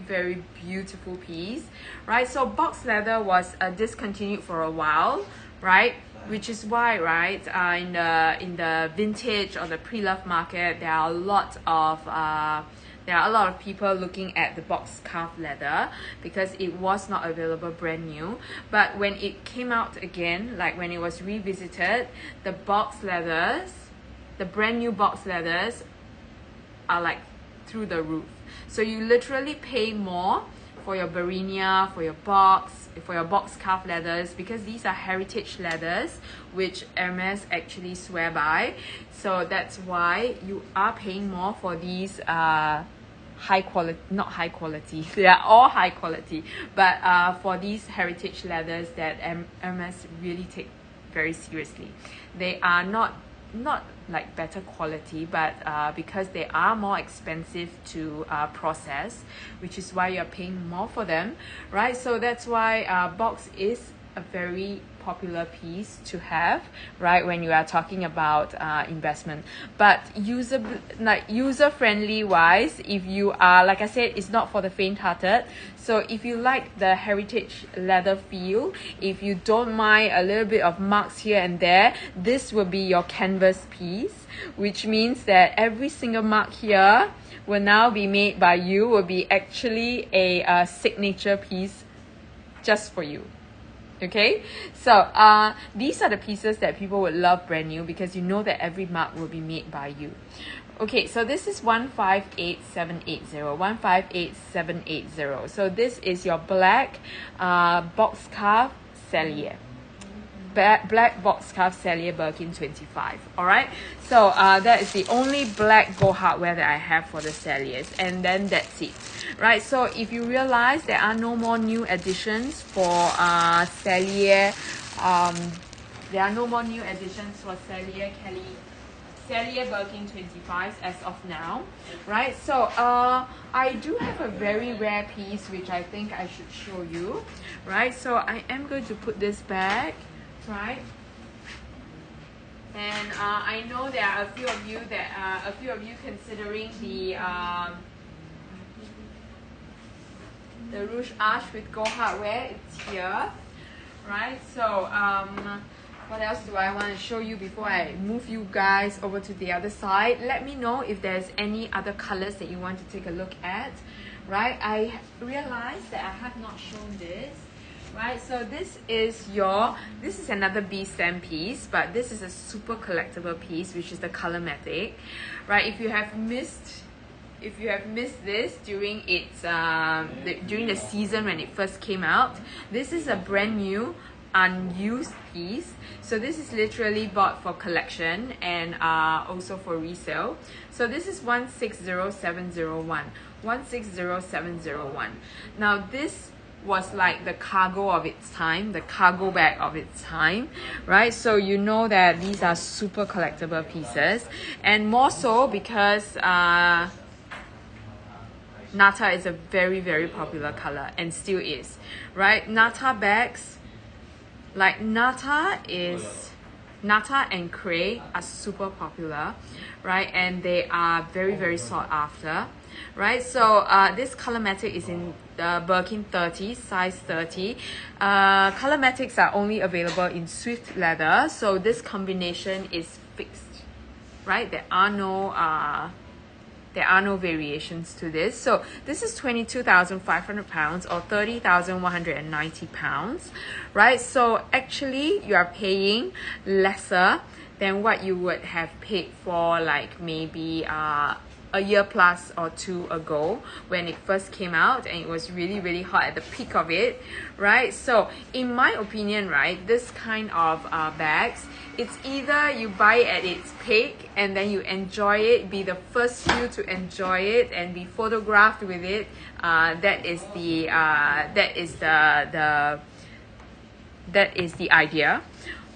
beautiful piece, right? So box leather was discontinued for a while, right? Which is why, right, in the vintage or the pre-love market, there are a lot of people looking at the box calf leather because it was not available brand new. But when it came out again, like when it was revisited, the box leathers, the brand new box leathers are like through the roof. So you literally pay more for your Barinia, for your box calf leathers, because these are heritage leathers which Hermes actually swear by. So that's why you are paying more for these high quality, not high quality, they are all high quality, but for these heritage leathers that Hermes really take very seriously. They are not like better quality, but because they are more expensive to process, which is why you're paying more for them, right? So that's why box is a very popular piece to have, right, when you are talking about investment. But user friendly wise, if you are, like I said, it's not for the faint-hearted. So if you like the heritage leather feel, if you don't mind a little bit of marks here and there, this will be your canvas piece, which means that every single mark here will now be made by you, will be actually a signature piece just for you. Okay, so these are the pieces that people would love brand new, because you know that every mark will be made by you. Okay, so this is 158780, 158780. So this is your black box calf cellier. black box scarf Cellier Birkin 25. All right, so that is the only black gold hardware that I have for the Celliers, and then that's it. Right, so if you realize there are no more new additions for Cellier, there are no more new additions for Cellier Birkin 25s as of now, right? So I do have a very rare piece which I think I should show you, right? So I am going to put this back, right? And I know there are a few of you considering the Rouge Arch with gold hardware. It's here, right? So what else do I want to show you before I move you guys over to the other side? Let me know if there's any other colors that you want to take a look at, right? I realized that I have not shown this, right? So this is another B stamp piece, but this is a super collectible piece, which is the Colormatic, right? If you have missed this during during the season when it first came out, this is a brand new unused piece. So this is literally bought for collection and also for resale. So this is 160701. Now this was like the cargo of its time, the cargo bag of its time, right? So you know that these are super collectible pieces, and more so because Nata is a very, very popular color and still is, right? Nata bags, like Nata and Cray are super popular, right? And they are very, very sought after, right? So this Colormatic is in the Birkin 30, size 30. Colormatics are only available in Swift leather, so this combination is fixed, right? There are no variations to this. So this is 22,500 pounds or 30,190 pounds, right? So actually you are paying lesser than what you would have paid for like maybe a year plus or two ago when it first came out and it was really, really hot at the peak of it, right? So in my opinion, right, this kind of bags, it's either you buy it at its peak and then you enjoy it, be the first few to enjoy it and be photographed with it. That is the idea.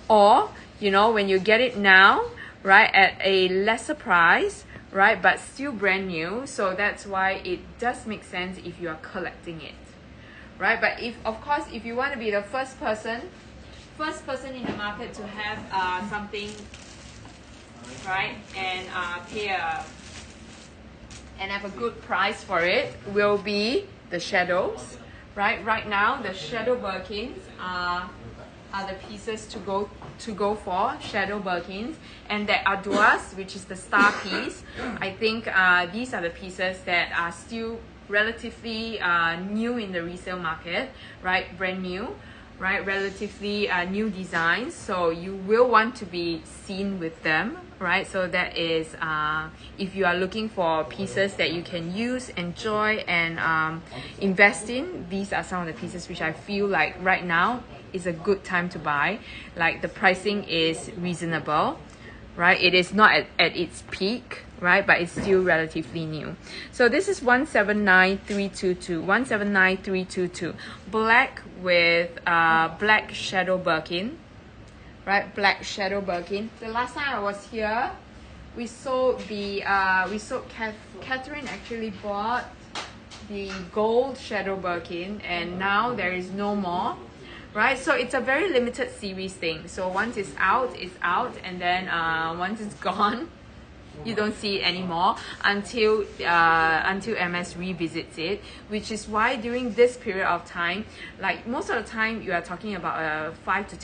Or, you know, when you get it now, right, at a lesser price, right, but still brand new. So that's why it does make sense if you are collecting it, right? But if, of course, if you want to be the first person in the market to have something, right, and and have a good price for it, will be the shadows, right? Right now the shadow Birkins are the pieces to go for, shadow Birkins, and the Ardoise, which is the star piece. I think these are the pieces that are still relatively new in the resale market, right? Brand new, right? Relatively new designs, so you will want to be seen with them, right? So that is if you are looking for pieces that you can use, enjoy, and invest in, these are some of the pieces which I feel like right now is a good time to buy. Like the pricing is reasonable, right? It is not at its peak, right, but it's still relatively new. So this is 179322, black with black shadow Birkin, right? Black shadow Birkin. The last time I was here, we sold Catherine actually bought the gold shadow Birkin, and now there is no more, right? So it's a very limited series thing. So once it's out, and then once it's gone, you don't see it anymore until Hermès revisits it, which is why during this period of time, like most of the time, you are talking about a 5 to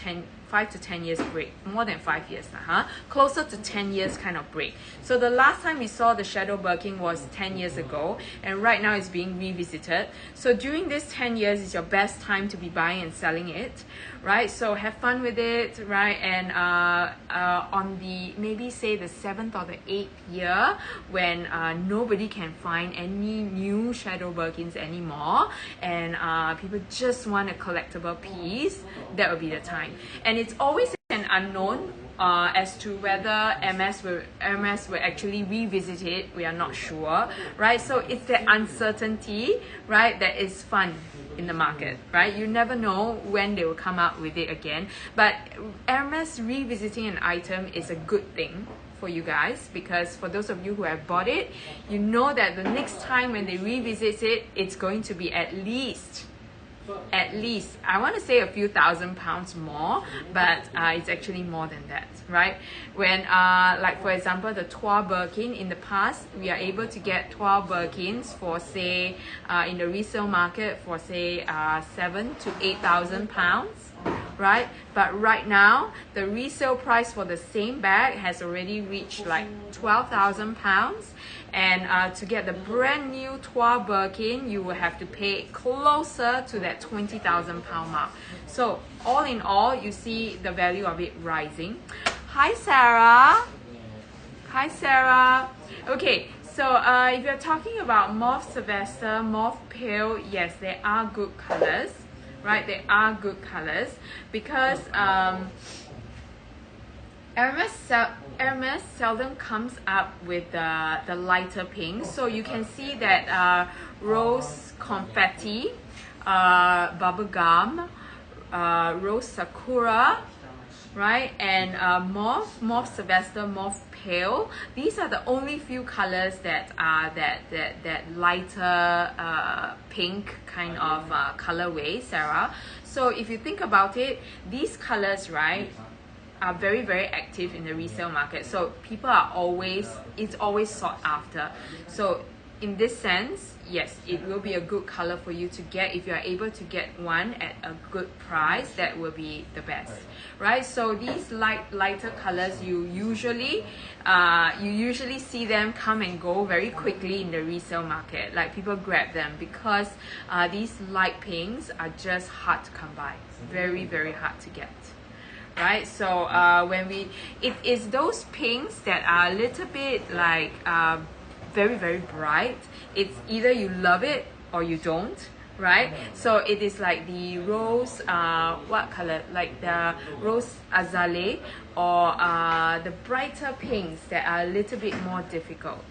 10 years break, more than 5 years now, closer to 10 years kind of break. So the last time we saw the shadow Birkin was 10 years ago, and right now it's being revisited. So during this 10 years is your best time to be buying and selling it, right? So have fun with it, right? And on the maybe say the 7th or the 8th year, when nobody can find any new shadow Birkins anymore, and people just want a collectible piece, that will be the time. And it's always an unknown as to whether Hermès will actually revisit it. We are not sure, right? So it's the uncertainty, right, that is fun in the market, right? You never know when they will come out with it again. But Hermès revisiting an item is a good thing for you guys, because for those of you who have bought it, you know that the next time when they revisit it, it's going to be at least, I want to say a few £1,000s more, but it's actually more than that, right? When like for example the 12 Birkin in the past, we are able to get 12 Birkins for say in the resale market for say £7,000 to £8,000, right? But right now the resale price for the same bag has already reached like £12,000, and to get the brand new 12 Birkin, you will have to pay closer to that £20,000 mark. So all in all, you see the value of it rising. Hi Sarah. Hi Sarah. Okay, so if you're talking about Mauve Sylvester, Mauve Pale, yes, they are good colors, right? They are good colors, because Hermès seldom comes up with the lighter pinks. So you can see that rose confetti, bubblegum, rose sakura, right, and mauve Sylvester, mauve pale. These are the only few colors that are that lighter pink kind of colorway, Sarah. So if you think about it, these colors, right, are very, very active in the resale market. So people are always, it's always sought after. So in this sense, yes, it will be a good color for you to get. If you are able to get one at a good price, that will be the best, right? So these lighter colors, you usually see them come and go very quickly in the resale market. Like people grab them because these light pinks are just hard to come by, very, very hard to get. Right, so it is those pinks that are a little bit like very, very bright. It's either you love it or you don't, right? So it is like the rose, what color? Like the rose azalea, or the brighter pinks that are a little bit more difficult,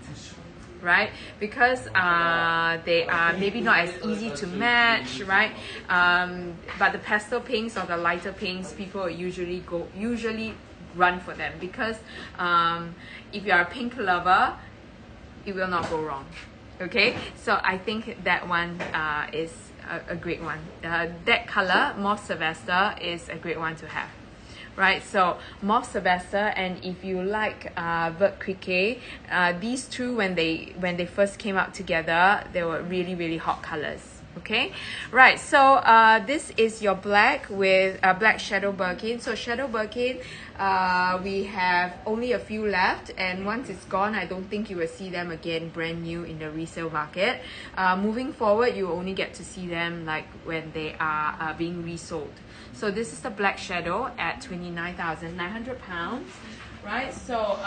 right? Because they are maybe not as easy to match, right? But the pastel pinks or the lighter pinks, people usually run for them, because if you are a pink lover, it will not go wrong. Okay, so I think that one is a great one. That color, Mauve Sylvester, is a great one to have. Right, so Mauve Sylvester, and if you like Vert Criquet, these two, when they first came out together, they were really, really hot colors. Okay, right, so this is your black with black shadow Birkin. So shadow Birkin, we have only a few left, and once it's gone, I don't think you will see them again brand new in the resale market. Moving forward, you only get to see them like when they are being resold. So this is the black shadow at £29,900, right? So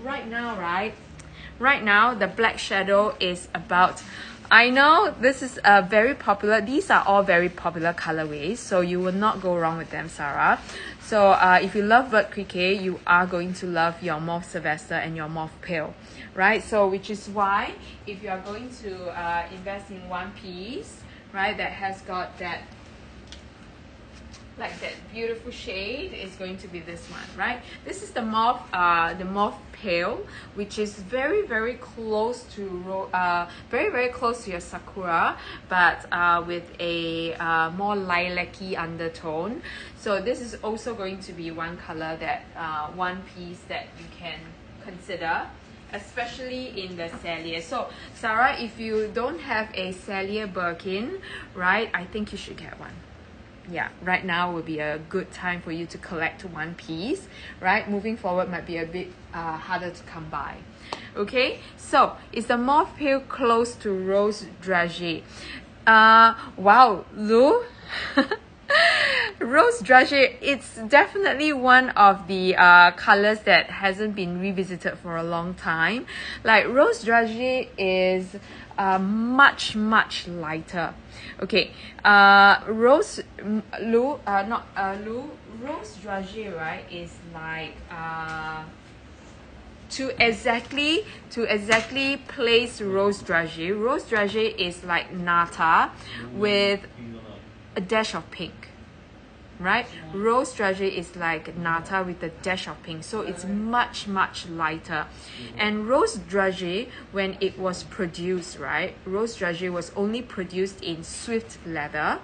right now the black shadow is about, I know this is very popular. These are all very popular colorways, so you will not go wrong with them, Sarah. So if you love Vert Criquet, you are going to love your Mauve Sylvester and your Mauve Pale, right? So which is why if you are going to invest in one piece, right, that has got that, like that beautiful shade, is going to be this one, right? This is the mauve pale, which is very, very close to very close to your sakura, but with a more lilac-y undertone. So this is also going to be one color that one piece that you can consider, especially in the Cellier. So Sarah, if you don't have a Cellier Birkin, right, I think you should get one. Yeah, right now will be a good time for you to collect one piece, right? Moving forward might be a bit harder to come by. Okay, so is the mauve pale close to rose dragée? Wow, Lou. Rose dragée, it's definitely one of the colors that hasn't been revisited for a long time. Like rose dragée is much lighter. Okay, rose dragée, right, is like to exactly place rose dragée is like nata with a dash of pink, right? Rose dragée is like nata with a dash of pink, so it's much lighter. And rose dragée, when it was produced, right, rose dragée was only produced in swift leather.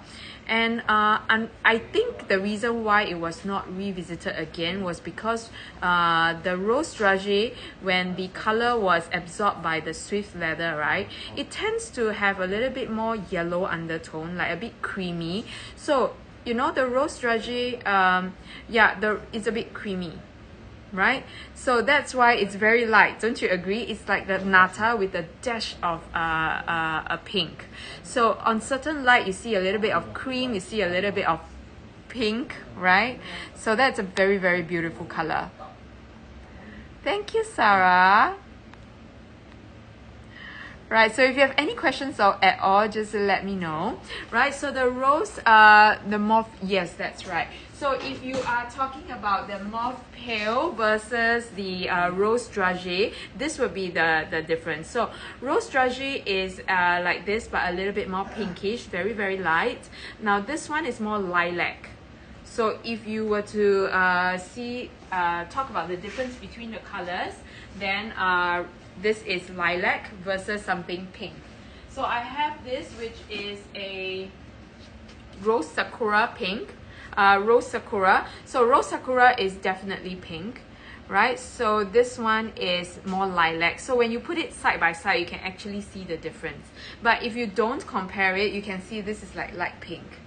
And I think the reason why it was not revisited again was because the rose dragée, when the color was absorbed by the swift leather, right, it tends to have a little bit more yellow undertone, like a bit creamy. So you know, the rose dragée, it's a bit creamy, right? So that's why it's very light. Don't you agree? It's like the nata with a dash of a pink. So on certain light, you see a little bit of cream, you see a little bit of pink, right? So that's a very beautiful color. Thank you, Sarah. Right, so if you have any questions at all, just let me know. Right, so the rose, the mauve, yes, that's right. So if you are talking about the mauve pale versus the rose dragée, this would be the difference. So rose dragée is like this, but a little bit more pinkish, very light. Now this one is more lilac. So if you were to talk about the difference between the colors, then this is lilac versus something pink. So I have this, which is a rose sakura pink. Rose sakura. So rose sakura is definitely pink, right? So this one is more lilac. So when you put it side by side, you can actually see the difference. But if you don't compare it, you can see this is like light pink,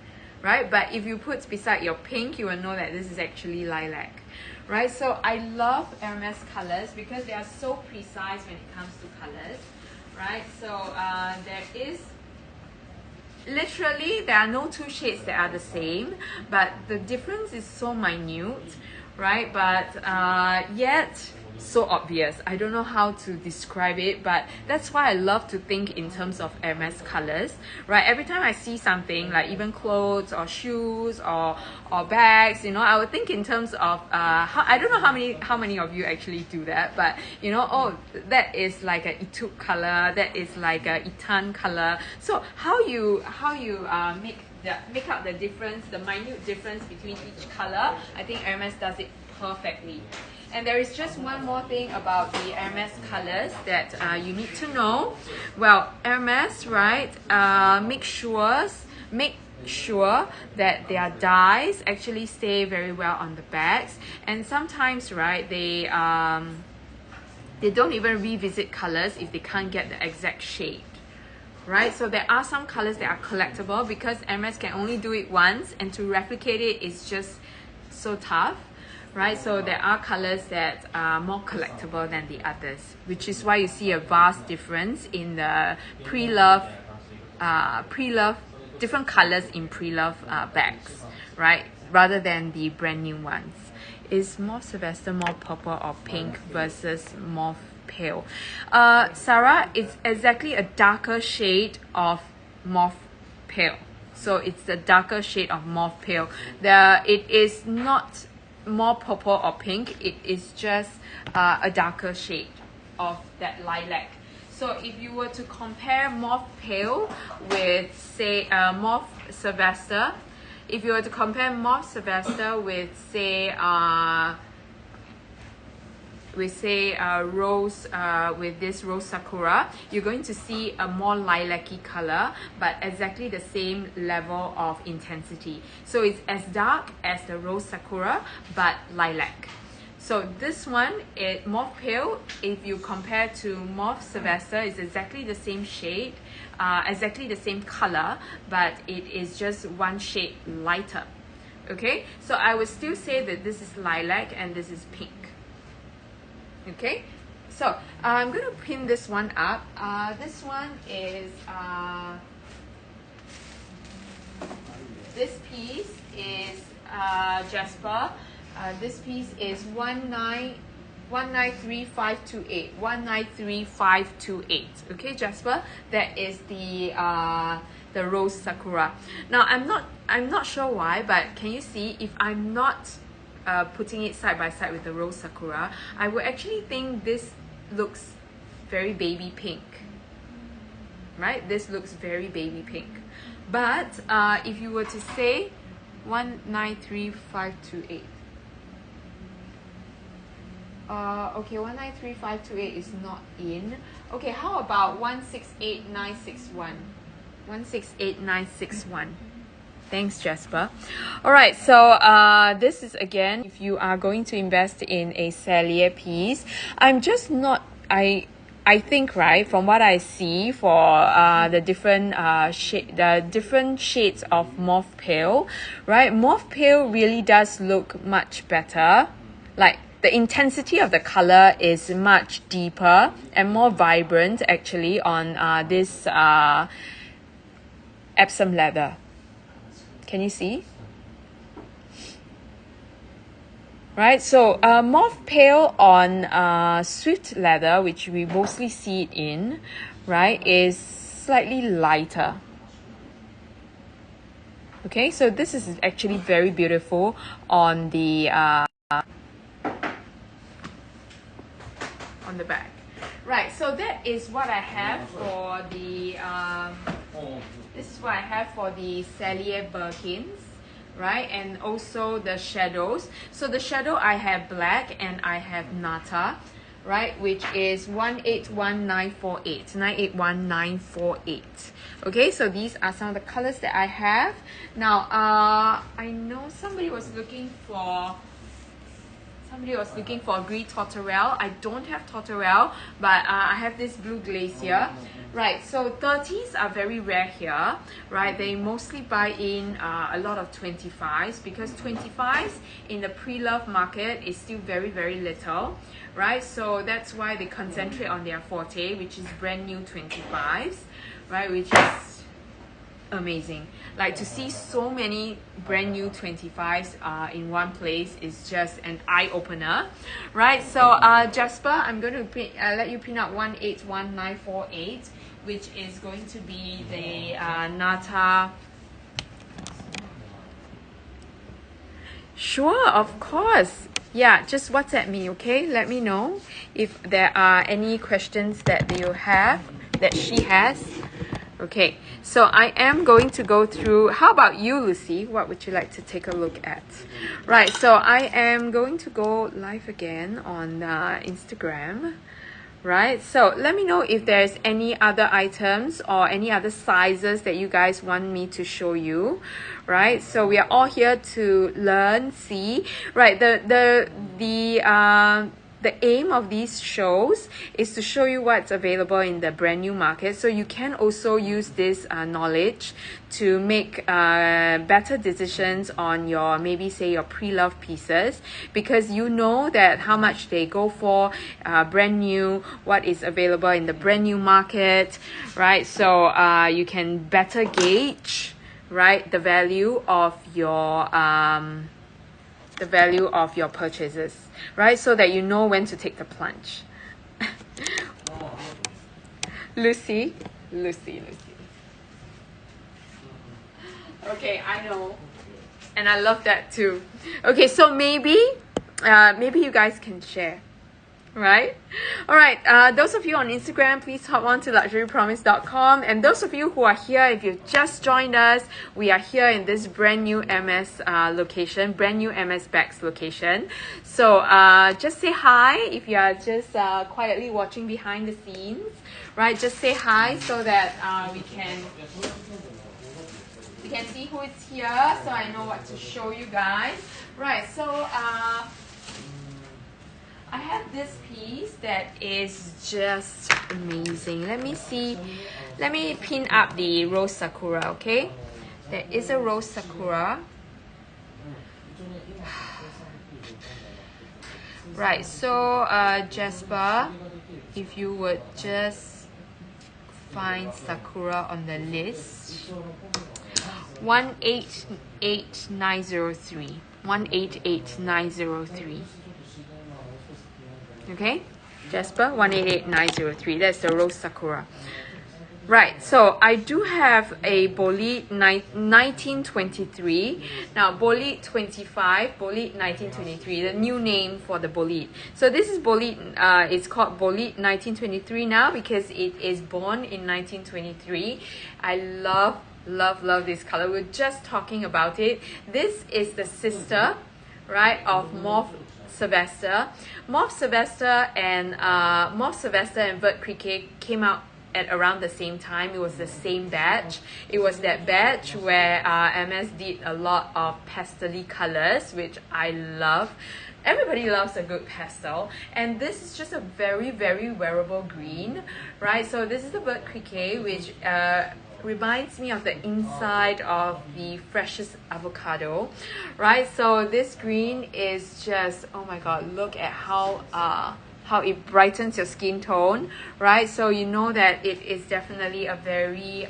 right? But if you put beside your pink, you will know that this is actually lilac. Right, so I love Hermès colors because they are so precise when it comes to colors, right? So there are no two shades that are the same, but the difference is so minute, right? But yet so obvious. I don't know how to describe it, but that's why I love to think in terms of Hermès colors, right? Every time I see something like even clothes or shoes or bags, you know, I would think in terms of I don't know how many of you actually do that, but you know, oh, that is like a Etude color, that is like a Itan color. So how you make up the difference, the minute difference between each color, I think Hermès does it perfectly. And there is just one more thing about the Hermès colors that you need to know. Well, Hermès, right, make sure that their dyes actually stay very well on the bags. And sometimes, right, they don't even revisit colors if they can't get the exact shade. Right, so there are some colors that are collectible because Hermès can only do it once, and to replicate it is just so tough. Right, so there are colors that are more collectible than the others, which is why you see a vast difference in the pre-love, different colors in pre-love bags, right, rather than the brand new ones. Is Mauve Sylvester more purple or pink versus mauve pale? Sarah, it's exactly a darker shade of mauve pale. So it's the darker shade of mauve pale. It is not more purple or pink, it is just a darker shade of that lilac. So if you were to compare mauve pale with, say, mauve Sylvester, if you were to compare mauve Sylvester with, say, rose, with this rose sakura, you're going to see a more lilac-y color, but exactly the same level of intensity. So it's as dark as the rose sakura, but lilac. So this one, mauve pale, if you compare to mauve Sylvester, is exactly the same shade, exactly the same color, but it is just one shade lighter. Okay, so I would still say that this is lilac and this is pink. Okay, so I'm going to pin this one up. This one is, this piece is Jasper. This piece is 193528. 193528. Okay, Jasper. That is the rose sakura. Now I'm not sure why, but can you see if I'm not putting it side by side with the rose sakura, I would actually think this looks very baby pink. Right? This looks very baby pink. But if you were to say 193528. Okay, 193528 is not in. Okay, how about 168961? 168961. Thanks, Jasper. All right, so this is again, if you are going to invest in a Cellier piece, I'm just not, I think, right, from what I see for the different shades of mauve pale, right? Mauve pale really does look much better. Like the intensity of the color is much deeper and more vibrant actually on this Epsom leather. Can you see? Right, so mauve pale on swift leather, which we mostly see it in, right, is slightly lighter. Okay, so this is actually very beautiful on the back. Right, so that is what I have for the this is what I have for the Cellier Birkins, right? And also the shadows. So the shadow I have black and I have nata, right? Which is 181948. 981948. Okay, so these are some of the colors that I have. Now, I know somebody was looking for gris torterelle. I don't have torterelle, but I have this blue glacier. Right, so 30s are very rare here, right? They mostly buy in a lot of 25s because 25s in the pre-love market is still very, very little, right? So that's why they concentrate on their forte, which is brand new 25s, right? Which is amazing. Like to see so many brand new 25s in one place is just an eye-opener, right? So Jasper, I'm going to let you pin up 181948, which is going to be the nata. Sure, of course. Yeah, just WhatsApp me, okay? Let me know if there are any questions that you have, that she has. Okay, so I am going to go through. How about you, Lucy? What would you like to take a look at? Right, so I am going to go live again on Instagram. Right, so let me know if there's any other items or any other sizes that you guys want me to show you. Right, so we are all here to learn, see. Right, the aim of these shows is to show you what's available in the brand new market, so you can also use this knowledge to make better decisions on your, maybe say your pre-love pieces, because you know that how much they go for brand new, what is available in the brand new market, right? So you can better gauge, right, the value of your purchases, right? So that you know when to take the plunge. Lucy. Okay, I know. And I love that too. Okay, so maybe you guys can share. Right? Alright, those of you on Instagram, please hop on to luxurypromise.com. And those of you who are here, if you've just joined us, we are here in this brand new Hermès location, brand new Hermès bags location. So just say hi if you are just quietly watching behind the scenes. Right? Just say hi so that we can see who is here, so I know what to show you guys. Right, so I have this piece that is just amazing. Let me see. Let me pin up the rose sakura, okay? There is a rose sakura. Right, so Jasper, if you would just find sakura on the list. 188903. 188903. Okay, Jasper, 188903. That's the Rose Sakura. Right, so I do have a bolide 1923. Now, bolide 25, bolide 1923, the new name for the bolide. So this is bolide, it's called bolide 1923 now because it is born in 1923. I love this color. We're just talking about it. This is the sister, right, of Mauve Sylvester. Mauve Sylvester and Vert Criquet came out at around the same time. It was the same batch. It was that batch where Hermès did a lot of pastel colors, which I love. Everybody loves a good pastel, and this is just a very wearable green, right? So this is the Vert Criquet, which reminds me of the inside of the freshest avocado, right? So this green is just, oh my god, look at how it brightens your skin tone, right? So you know that it is definitely a very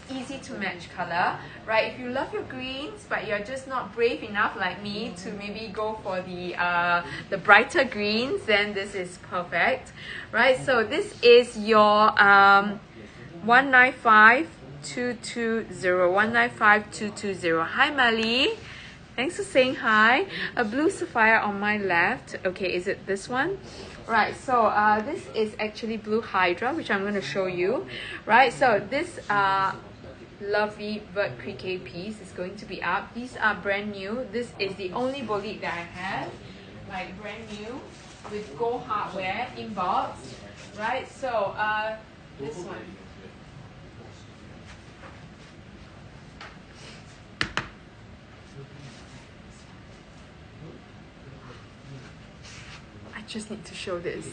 easy to match color, right? If you love your greens but you're just not brave enough like me to maybe go for the brighter greens, then this is perfect, right? So this is your 195220. Hi Mali, thanks for saying hi. A blue sapphire on my left. Okay, is it this one? Right, so this is actually blue hydra, which I'm going to show you, right? So this lovely Vert Criquet piece is going to be up. These are brand new. This is the only bolide that I have, like brand new with gold hardware inboxed, right? So this one. Just need to show this.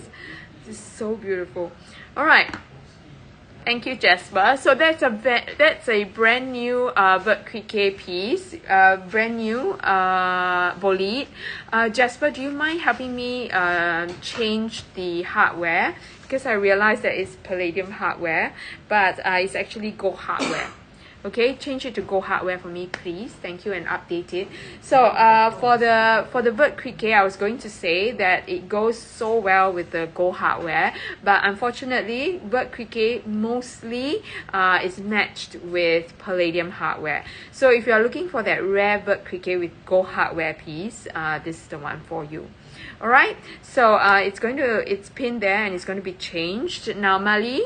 This is so beautiful. All right, thank you, Jasper. So that's a brand new Vert Criquet piece, brand new bolide. Jasper, do you mind helping me change the hardware, because I realized that it's palladium hardware, but it's actually gold hardware. Okay, change it to gold hardware for me, please. Thank you, and update it. So for the Vert Criquet, I was going to say that it goes so well with the gold hardware, but unfortunately, Vert Criquet mostly is matched with palladium hardware. So if you are looking for that rare Vert Criquet with gold hardware piece, this is the one for you. All right. So it's pinned there and it's going to be changed now. Mali,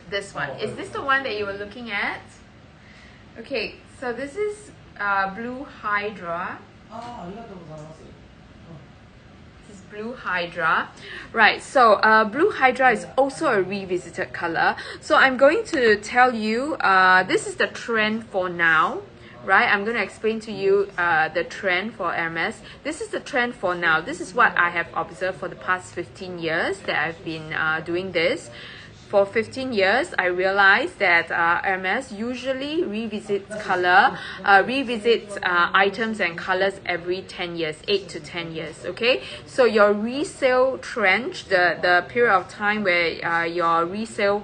this one, is this the one that you were looking at? Okay, so this is blue hydra. This is blue hydra, right? So blue hydra is also a revisited color. So I'm going to tell you this is the trend for now, right? I'm going to explain to you the trend for Hermès. This is the trend for now. This is what I have observed for the past 15 years that I've been doing this. For 15 years, I realized that Hermès usually revisits items and colors every 10 years, 8 to 10 years, okay? So your resale trend, the period of time where your resale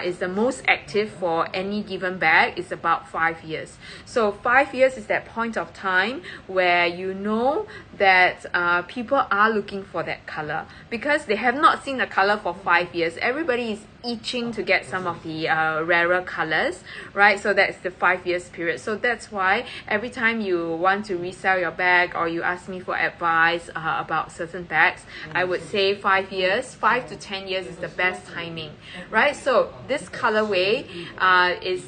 is the most active for any given bag is about 5 years. So 5 years is that point of time where you know that people are looking for that color because they have not seen the color for 5 years. Everybody is itching to get some of the rarer colors, right? So that's the 5 years period. So that's why every time you want to resell your bag or you ask me for advice about certain bags, I would say 5 years, 5 to 10 years is the best timing, right? So this colorway is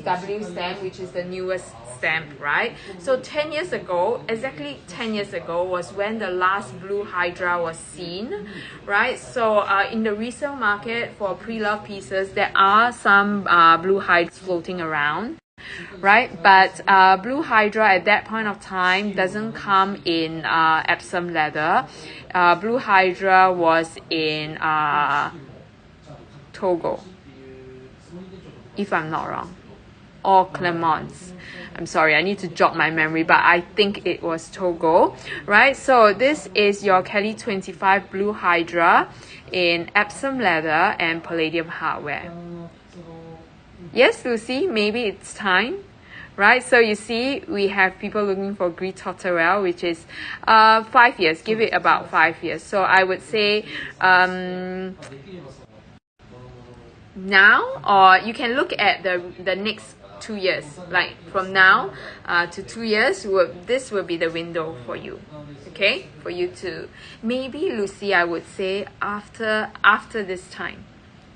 W stamp, which is the newest stamp, right? So 10 years ago, exactly 10 years ago was when the last blue hydra was seen, right? So in the resale market for pre-loved pieces, there are some blue hydras floating around, right? But blue hydra at that point of time doesn't come in Epsom leather. Blue hydra was in Togo, if I'm not wrong, or Clermont's. I'm sorry, I need to jog my memory, but I think it was Togo, right? So this is your Kelly 25 Blue Hydra in Epsom leather and palladium hardware. Yes, Lucy, maybe it's time. Right, so you see, we have people looking for Gris Tourterelle, which is 5 years. Give it about 5 years. So I would say now, or you can look at the next 2 years. Like from now to 2 years, this will be the window for you. Okay, for you to maybe, Lucy, I would say after this time.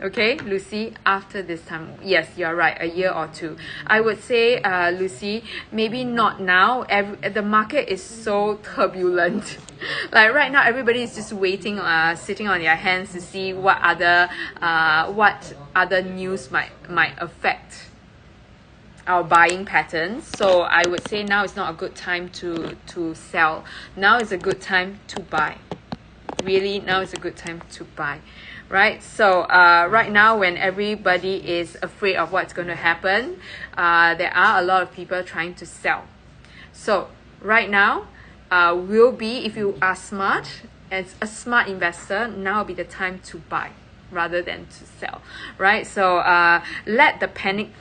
Okay, Lucy, after this time. Yes, you're right, a year or two. I would say, Lucy, maybe not now. The market is so turbulent. Like right now, everybody is just waiting, sitting on their hands to see what other news might affect our buying patterns. So I would say now is not a good time to sell. Now is a good time to buy. Really, now is a good time to buy. Right, so right now when everybody is afraid of what's going to happen, there are a lot of people trying to sell. So right now will be, if you are smart, as a smart investor, now will be the time to buy rather than to sell. Right, so let the panic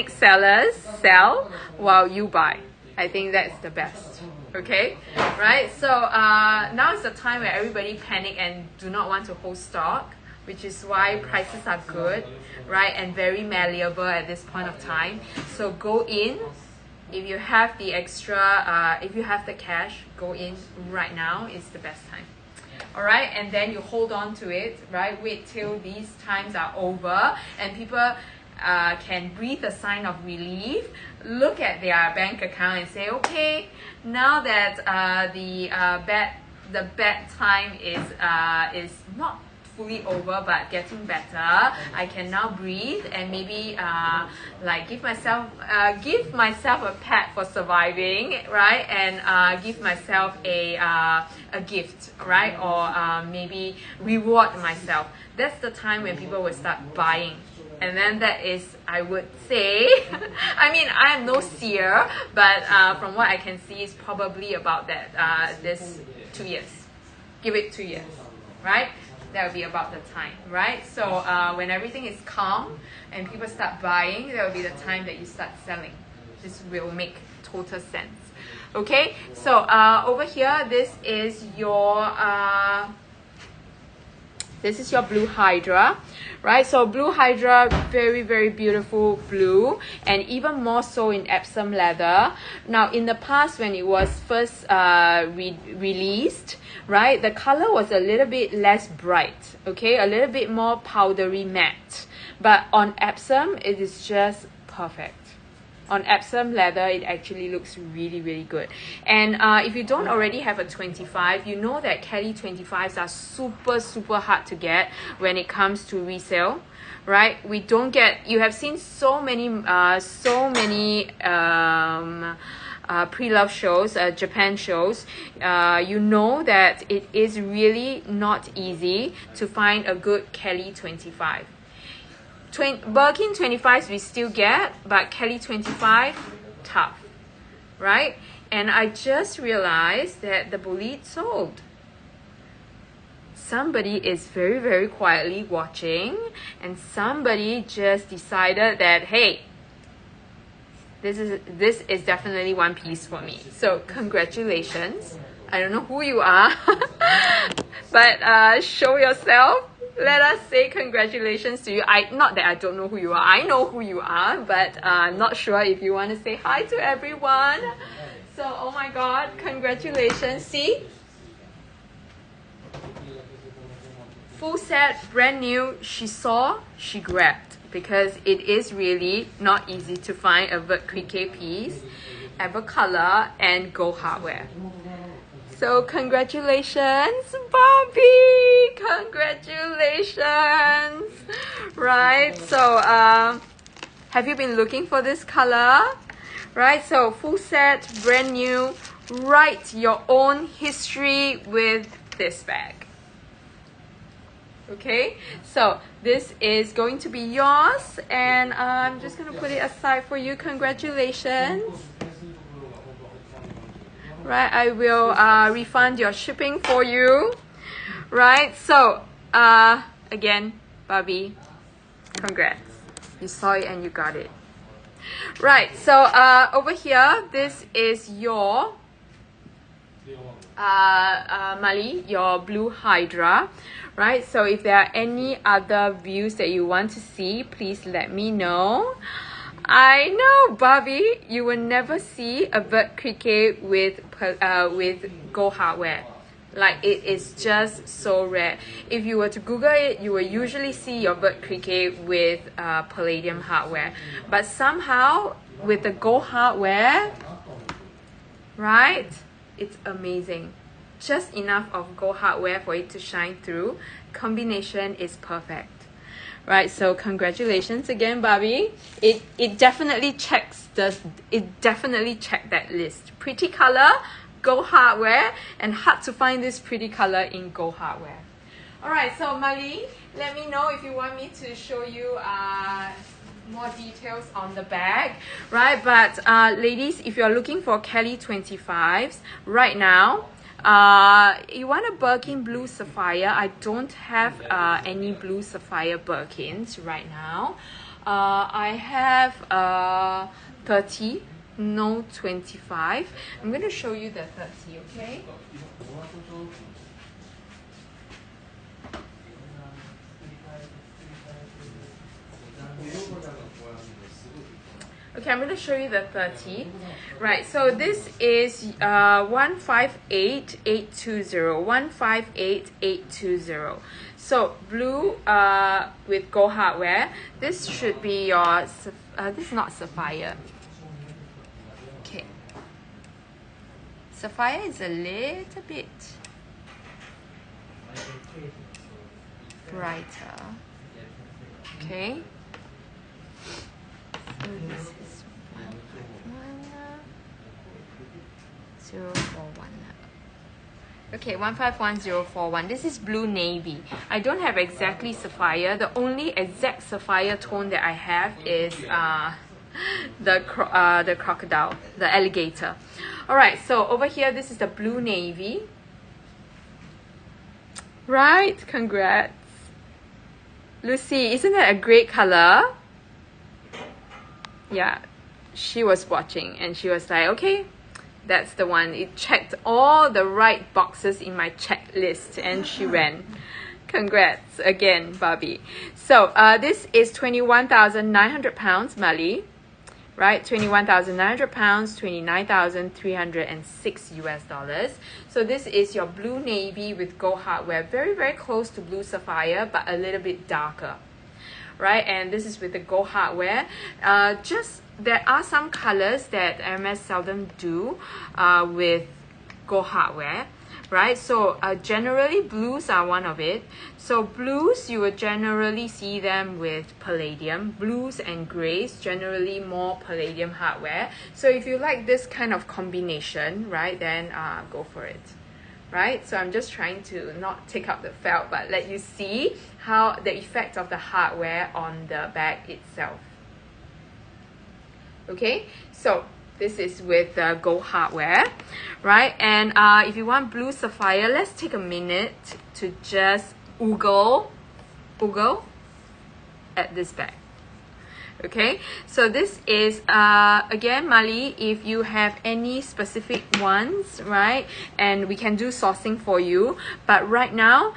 sellers sell while you buy. I think that's the best. Okay, right, so now is the time where everybody panic and do not want to hold stock, which is why prices are good, right, and very malleable at this point of time. So go in. If you have the extra, if you have the cash, go in right now. It's the best time. All right, and then you hold on to it, right? Wait till these times are over and people can breathe a sign of relief, look at their bank account and say, okay, now that the bad time is not fully over but getting better, I can now breathe and maybe like give myself a pat for surviving, right? And give myself a gift, right? Or maybe reward myself. That's the time when people will start buying. And then that is, I would say, I mean, I am no seer, but from what I can see, it's probably about that, this 2 years. Give it 2 years, right? That will be about the time, right? So when everything is calm and people start buying, that will be the time that you start selling. This will make total sense. Okay, so over here, this is your blue hydra, right? So blue hydra, very, very beautiful blue, and even more so in Epsom leather. Now, in the past, when it was first released, right, the color was a little bit less bright, okay, a little bit more powdery matte. But on Epsom, it is just perfect. On Epsom leather, it actually looks really, really good. And if you don't already have a 25, you know that Kelly 25s are super, super hard to get when it comes to resale, right? We don't get, you have seen so many pre-love shows, Japan shows. You know that it is really not easy to find a good Kelly 25. Birkin 25s we still get, but Kelly 25, tough, right? And I just realized that the bolide sold. Somebody is very, very quietly watching, and somebody just decided that, hey, this is definitely one piece for me. So congratulations. I don't know who you are, but show yourself. Let us say congratulations to you. Not that I don't know who you are. I know who you are, but I'm not sure if you want to say hi to everyone. So, oh my God, congratulations. See? Full set, brand new. She saw, she grabbed. Because it is really not easy to find a Vert Criquet piece, ever color, and gold hardware. So congratulations, Bobby! Congratulations! Right, so have you been looking for this color? Right, so full set, brand new. Write your own history with this bag. Okay, so this is going to be yours, and I'm just going to put it aside for you. Congratulations. Right, I will refund your shipping for you. Right, so again, Bobby, congrats. You saw it and you got it. Right, so over here, this is your Mali, your blue hydra. Right, so if there are any other views that you want to see, please let me know. I know, Bobby, you will never see a bird cricket with gold hardware. Like, it is just so rare. If you were to Google it, you will usually see your bird cricket with palladium hardware. But somehow, with the gold hardware, right, it's amazing. Just enough of gold hardware for it to shine through. Combination is perfect. Right, so congratulations again, Barbie. It definitely checked that list. Pretty color, gold hardware, and hard to find this pretty color in gold hardware. Alright, so Mali, let me know if you want me to show you more details on the bag, right? But ladies, if you're looking for Kelly 25s right now, you want a Birkin blue sapphire. I don't have any blue sapphire Birkins right now. I have 30, no 25. I'm going to show you the 30, okay? Okay, I'm going to show you the 30. Right, so this is 158820. 158820. So blue with gold hardware. This should be your this is not sapphire. Okay. Sapphire is a little bit brighter. Okay. So this is 151041. Okay, 151041. This is blue navy. I don't have exactly sapphire. The only exact sapphire tone that I have is the crocodile, the alligator. Alright, so over here, this is the blue navy. Right, congrats. Lucy, isn't that a great color? Yeah, she was watching and she was like, okay, that's the one. It checked all the right boxes in my checklist and she ran. Congrats again, Barbie. So this is 21,900 pounds, Mali. Right, 21,900 pounds, 29,306 US dollars. So this is your blue navy with gold hardware. Very, very close to blue sapphire, but a little bit darker. Right, and this is with the gold hardware. There are some colors that Hermès seldom do with gold hardware, right? So generally blues are one of it. So blues, you would generally see them with palladium. Blues and grays, generally more palladium hardware. So if you like this kind of combination, right, then go for it. Right, so I'm just trying to not take out the felt, but let you see how the effect of the hardware on the bag itself. Okay, so this is with the gold hardware, right? And if you want blue sapphire, let's take a minute to just oogle at this bag. Okay, so this is again, Mali, if you have any specific ones, right, and we can do sourcing for you, but right now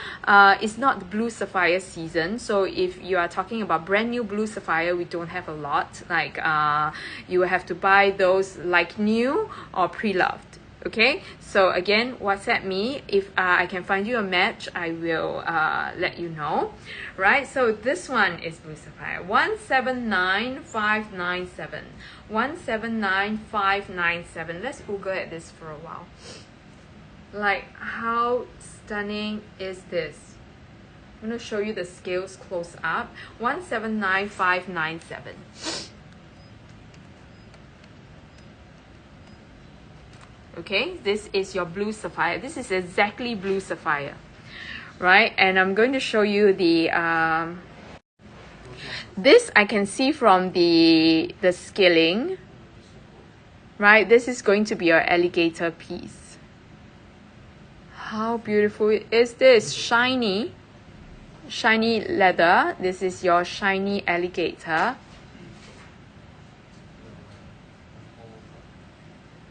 it's not the blue sapphire season. So if you are talking about brand new blue sapphire, we don't have a lot. Like you will have to buy those like new or pre-loved. Okay, so again, WhatsApp me. If I can find you a match, I will let you know. Right, so this one is blue sapphire. 179597. 179597. Let's Google at this for a while. Like, how stunning is this? I'm going to show you the scales close up. 179597. Okay, this is your blue sapphire. This is exactly blue sapphire, right? And I'm going to show you the this I can see from the scaling, right? This is going to be your alligator piece. How beautiful is this? Shiny leather. This is your shiny alligator.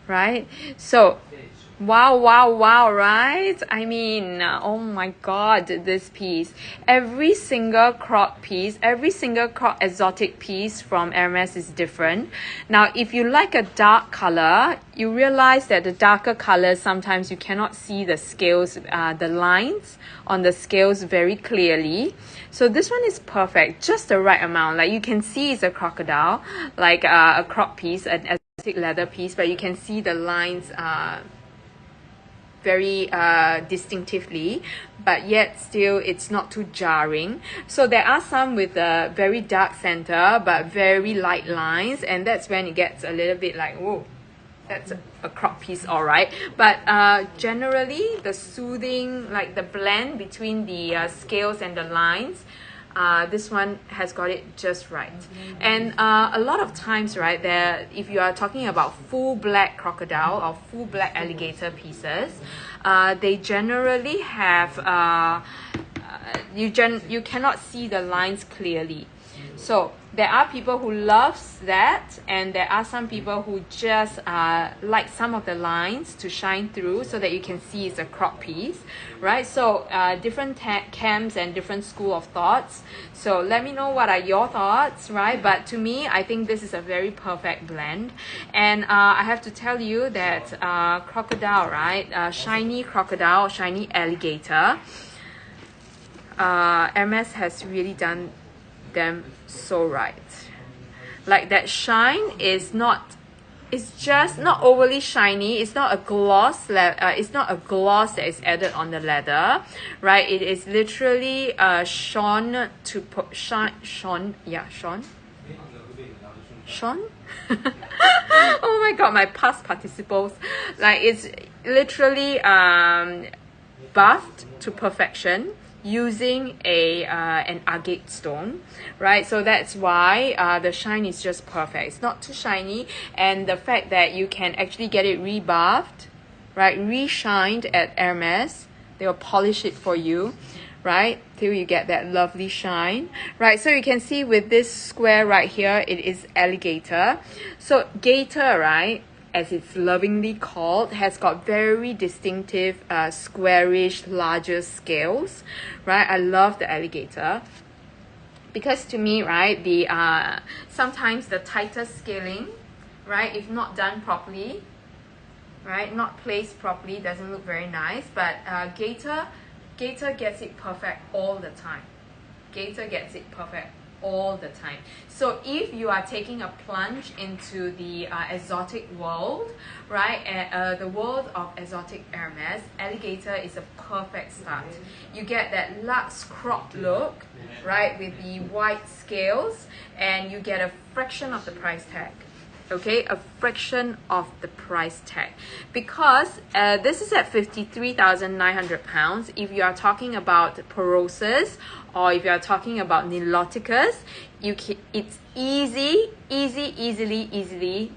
right? So wow, wow, wow, right? I mean, oh my god, this piece. Every single crop piece, every single crop exotic piece from Hermes is different. Now, if you like a dark color, you realize that the darker colors, sometimes you cannot see the scales, the lines on the scales very clearly. So this one is perfect, just the right amount. Like you can see it's a crocodile, like a crop piece, an exotic leather piece, but you can see the lines, very distinctively, but yet still it's not too jarring. So there are some with a very dark center but very light lines, and that's when it gets a little bit like, whoa, that's a crop piece, all right. But generally the soothing, like the blend between the scales and the lines, this one has got it just right. And a lot of times, right, there, if you are talking about full black crocodile or full black alligator pieces, they generally have you cannot see the lines clearly. So there are people who loves that, and there are some people who just like some of the lines to shine through so that you can see it's a crop piece, right? So different camps and different school of thoughts. So let me know what are your thoughts, right? But to me, I think this is a very perfect blend. And I have to tell you that crocodile, right? Shiny crocodile, shiny alligator. Hermes has really done them so right. Like that shine is not, it's just not overly shiny. It's not a gloss. It's not a gloss that is added on the leather, right? It is literally shone to put shone. Yeah, shone. Shone. Oh my god, my past participles. Like it's literally buffed to perfection using an agate stone, right? So that's why the shine is just perfect. It's not too shiny, and the fact that you can actually get it rebuffed, right, re-shined at Hermes, they'll polish it for you, right, till you get that lovely shine, right? So you can see with this square right here, it is alligator. So gator, right, as it's lovingly called, has got very distinctive squarish larger scales, right? I love the alligator because to me, right, the sometimes the tighter scaling, right, if not done properly, right, not placed properly, doesn't look very nice. But gator gets it perfect all the time. Gator gets it perfect all the time. So if you are taking a plunge into the exotic world, right, the world of exotic Hermes, alligator is a perfect start. You get that luxe crop look, right, with the white scales, and you get a fraction of the price tag. Okay, a fraction of the price tag, because this is at 53,900 pounds. If you are talking about Poroses, or if you are talking about Niloticus, it's easily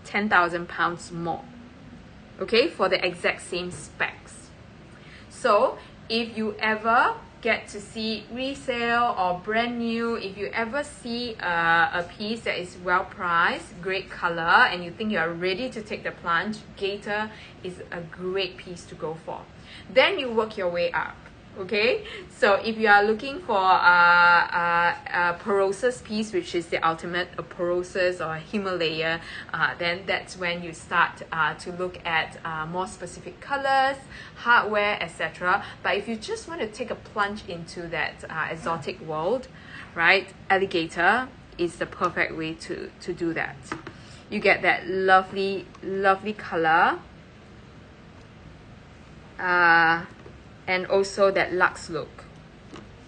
10,000 pounds more, okay, for the exact same specs. So if you ever get to see resale or brand new, if you ever see a piece that is well priced, great color, and you think you are ready to take the plunge, gator is a great piece to go for. Then you work your way up. Okay, so if you are looking for a Poroses piece, which is the ultimate, a Poroses or a Himalaya, then that's when you start to look at more specific colors, hardware, etc. But if you just want to take a plunge into that exotic world, right, alligator is the perfect way to do that. You get that lovely color, and also that luxe look.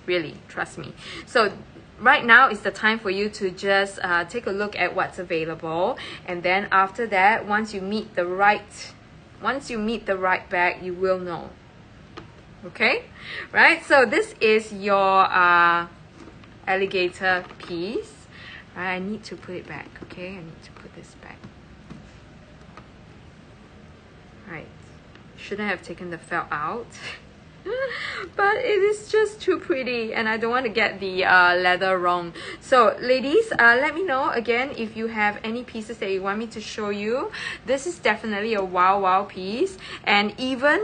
Really, trust me. So right now is the time for you to just take a look at what's available, and then after that, once you meet the right bag, you will know. Okay, right? So this is your alligator piece. I need to put it back. Okay, I need to put this back. Right, shouldn't have taken the felt out. but it is just too pretty and I don't want to get the leather wrong. So ladies, let me know again if you have any pieces that you want me to show you. This is definitely a wow piece, and even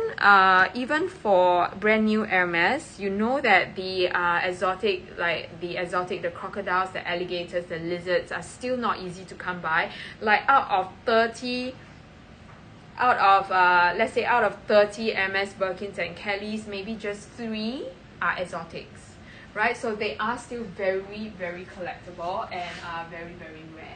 for brand new Hermes, you know that the exotic, the crocodiles, the alligators, the lizards are still not easy to come by. Like let's say out of 30 Hermes Birkins and Kellys, maybe just 3 are exotics, right? So they are still very collectible and very rare.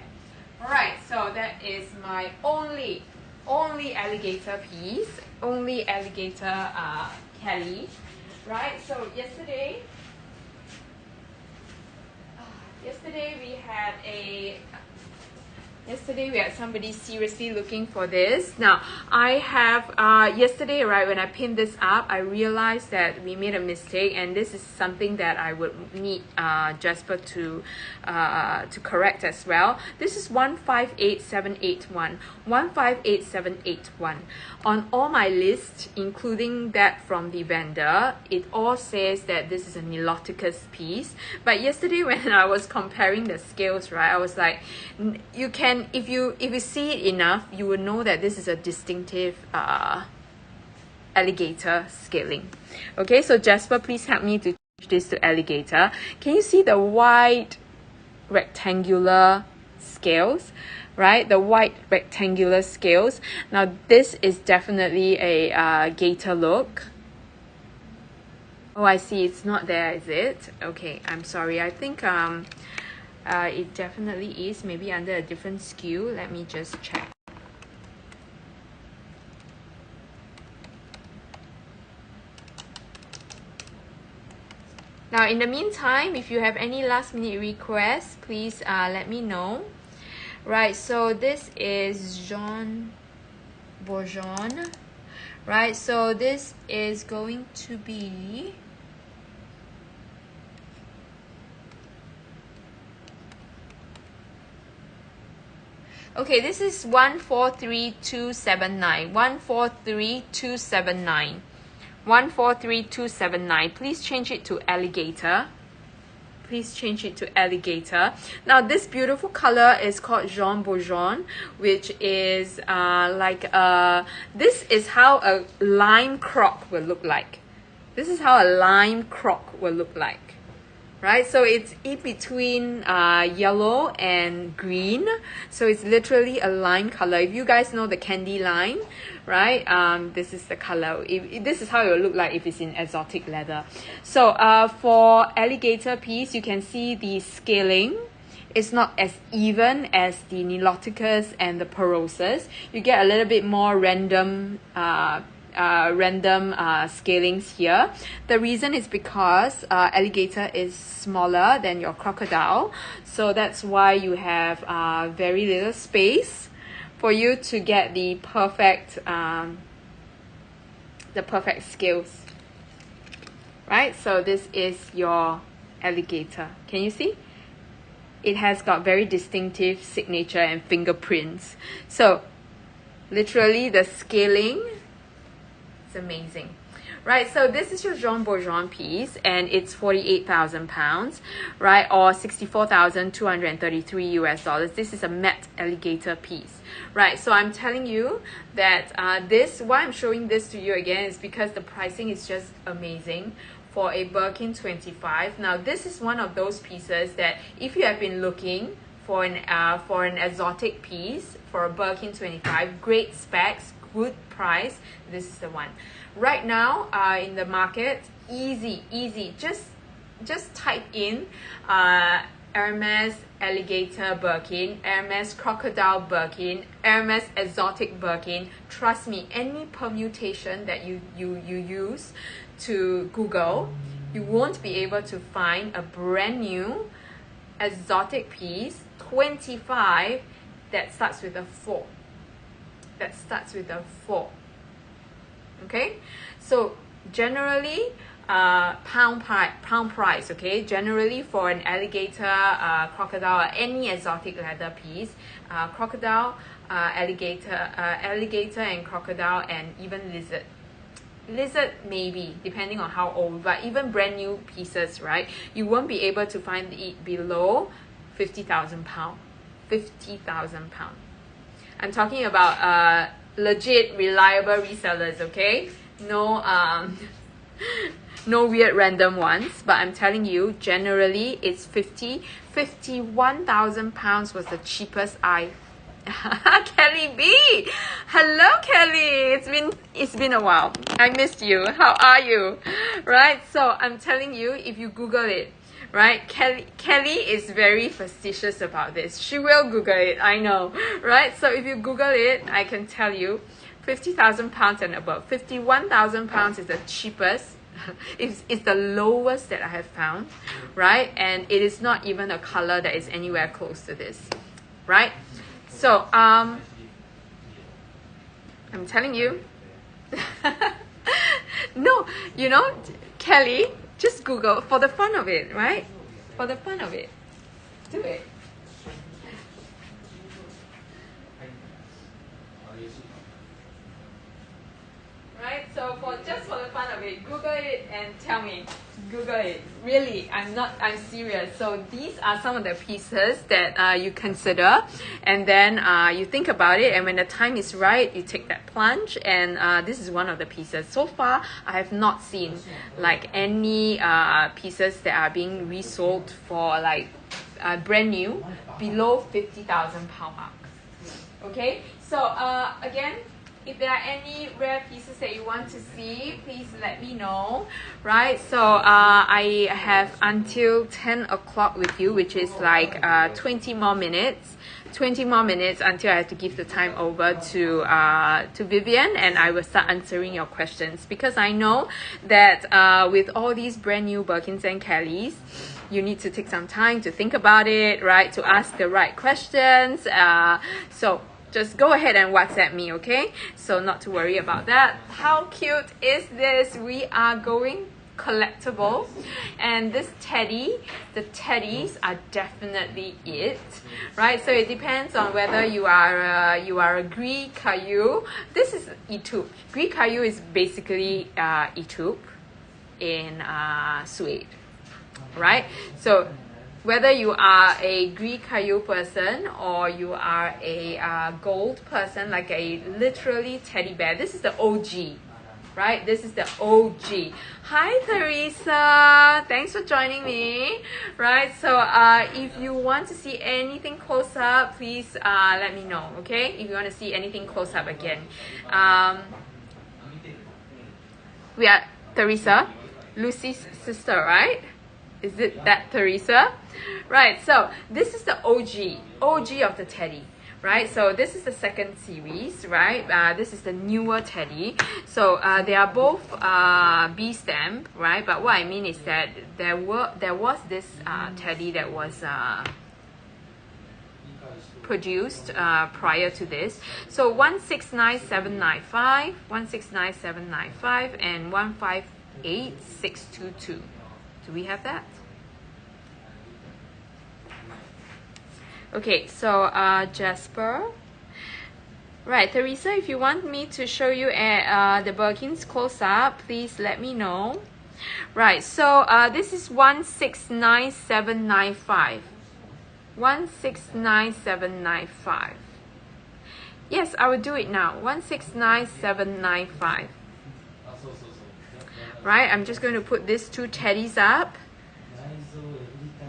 All right, so that is my only alligator piece, only alligator Kelly, right? So yesterday we had somebody seriously looking for this. Now, I have, yesterday, right, when I pinned this up, I realized that we made a mistake, and this is something that I would need Jasper to correct as well. This is 158781. 158781. On all my lists, including that from the vendor, it all says that this is a Niloticus piece. But yesterday when I was comparing the scales, right, I was like, you can, if you see it enough, you will know that this is a distinctive alligator scaling. Okay, so Jasper, please help me to change this to alligator. Can you see the wide rectangular scales? Right, the white rectangular scales. Now this is definitely a gator look. Oh, I see, it's not there, is it? Okay, I'm sorry. I think it definitely is, maybe under a different SKU. Let me just check. Now, in the meantime, if you have any last minute requests, please let me know. Right, so this is Jean Bourgeon. Right, so this is going to be okay, this is 143279. 143279. 143279. Please change it to alligator. Please change it to alligator. Now this beautiful color is called Jean Bourgeon, which is this is how a lime croc will look like. This is how a lime croc will look like. Right, so it's in between yellow and green, so it's literally a lime color. If you guys know the candy lime, right, this is the color. This is how it will look like if it's in exotic leather. So for alligator piece, you can see the scaling. It's not as even as the Niloticus and the Porosus. You get a little bit more random scalings here. The reason is because alligator is smaller than your crocodile, so that's why you have very little space for you to get the perfect scales, right? So this is your alligator. Can you see? It has got very distinctive signature and fingerprints. So literally the scaling, it's amazing. Right, so this is your Jean Bourgeon piece, and it's 48,000 pounds, right, or 64,233 US dollars. This is a matte alligator piece, right? So I'm telling you that why I'm showing this to you again is because the pricing is just amazing for a Birkin 25. Now this is one of those pieces that if you have been looking for an exotic piece for a Birkin 25, great specs, good price, this is the one. Right now in the market, easy, just type in Hermes alligator Birkin, Hermes crocodile Birkin, Hermes exotic Birkin. Trust me, any permutation that you use to Google, you won't be able to find a brand new exotic piece 25 that starts with a 4. That starts with a 4. Okay, so generally pound price, okay, generally for an alligator, crocodile, or any exotic leather piece, crocodile, alligator and crocodile, and even lizard, Lizard maybe, depending on how old, but even brand new pieces, right? You won't be able to find it below 50,000 pounds. 50,000 pounds. I'm talking about legit, reliable resellers, okay? No, no weird random ones, but I'm telling you, generally it's 51,000 pounds was the cheapest I. Kelly B, hello Kelly, it's been a while. I missed you. How are you? Right, so I'm telling you, if you Google it, right, Kelly is very facetious about this. She will Google it, I know, right? So if you Google it, I can tell you 50,000 pounds and above. 51,000 pounds is the cheapest. It's the lowest that I have found, right? And it is not even a color that is anywhere close to this, right? So I'm telling you. No, you know, Kelly, just Google for the fun of it, right? For the fun of it. Do it. Right? So just for the fun of it, Google it and tell me. Google it. Really, I'm serious. So these are some of the pieces that you consider, and then you think about it, and when the time is right, you take that plunge, and this is one of the pieces. So far, I have not seen like any pieces that are being resold for like brand new below 50,000 pound mark. Okay, so again, if there are any rare pieces that you want to see, please let me know, right? So I have until 10 o'clock with you, which is like 20 more minutes. 20 more minutes until I have to give the time over to Vivian, and I will start answering your questions, because I know that with all these brand new Birkins and Kellys, you need to take some time to think about it, right? To ask the right questions. So just go ahead and WhatsApp me, okay? So not to worry about that. How cute is this? We are going collectible, and this teddy, the teddies are definitely it, right? So it depends on whether you are a Greek Caillou. This is Etoupe. Greek Caillou is basically Etoupe in suede, right? So whether you are a Greek Caillou person or you are a gold person, like a literally teddy bear, this is the OG, right? This is the OG. Hi, Teresa. Thanks for joining me, right? So if you want to see anything close up, please let me know, okay? If you want to see anything close up again. We are Teresa, Lucy's sister, right? Is it that Teresa? Right, so this is the OG of the teddy, right? So this is the second series, right? This is the newer teddy. So they are both B stamp, right? But what I mean is that there was this teddy that was produced prior to this. So 169795, 169795, and 158622. Do we have that? Okay, so Jasper. Right, Teresa, if you want me to show you the Birkins close up, please let me know. Right, so this is 169795. 169795. Yes, I will do it now. 169795. Right, I'm just going to put these two teddies up.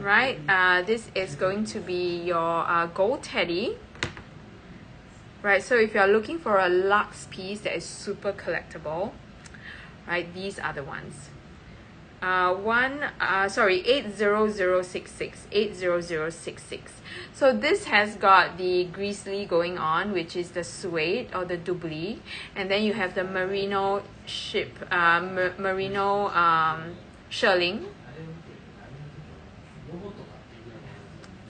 Right, this is going to be your gold teddy. Right, so if you're looking for a luxe piece that is super collectible, right, these are the ones. 80066, 80066. So this has got the grizzly going on, which is the suede or the doubly, and then you have the merino shirling.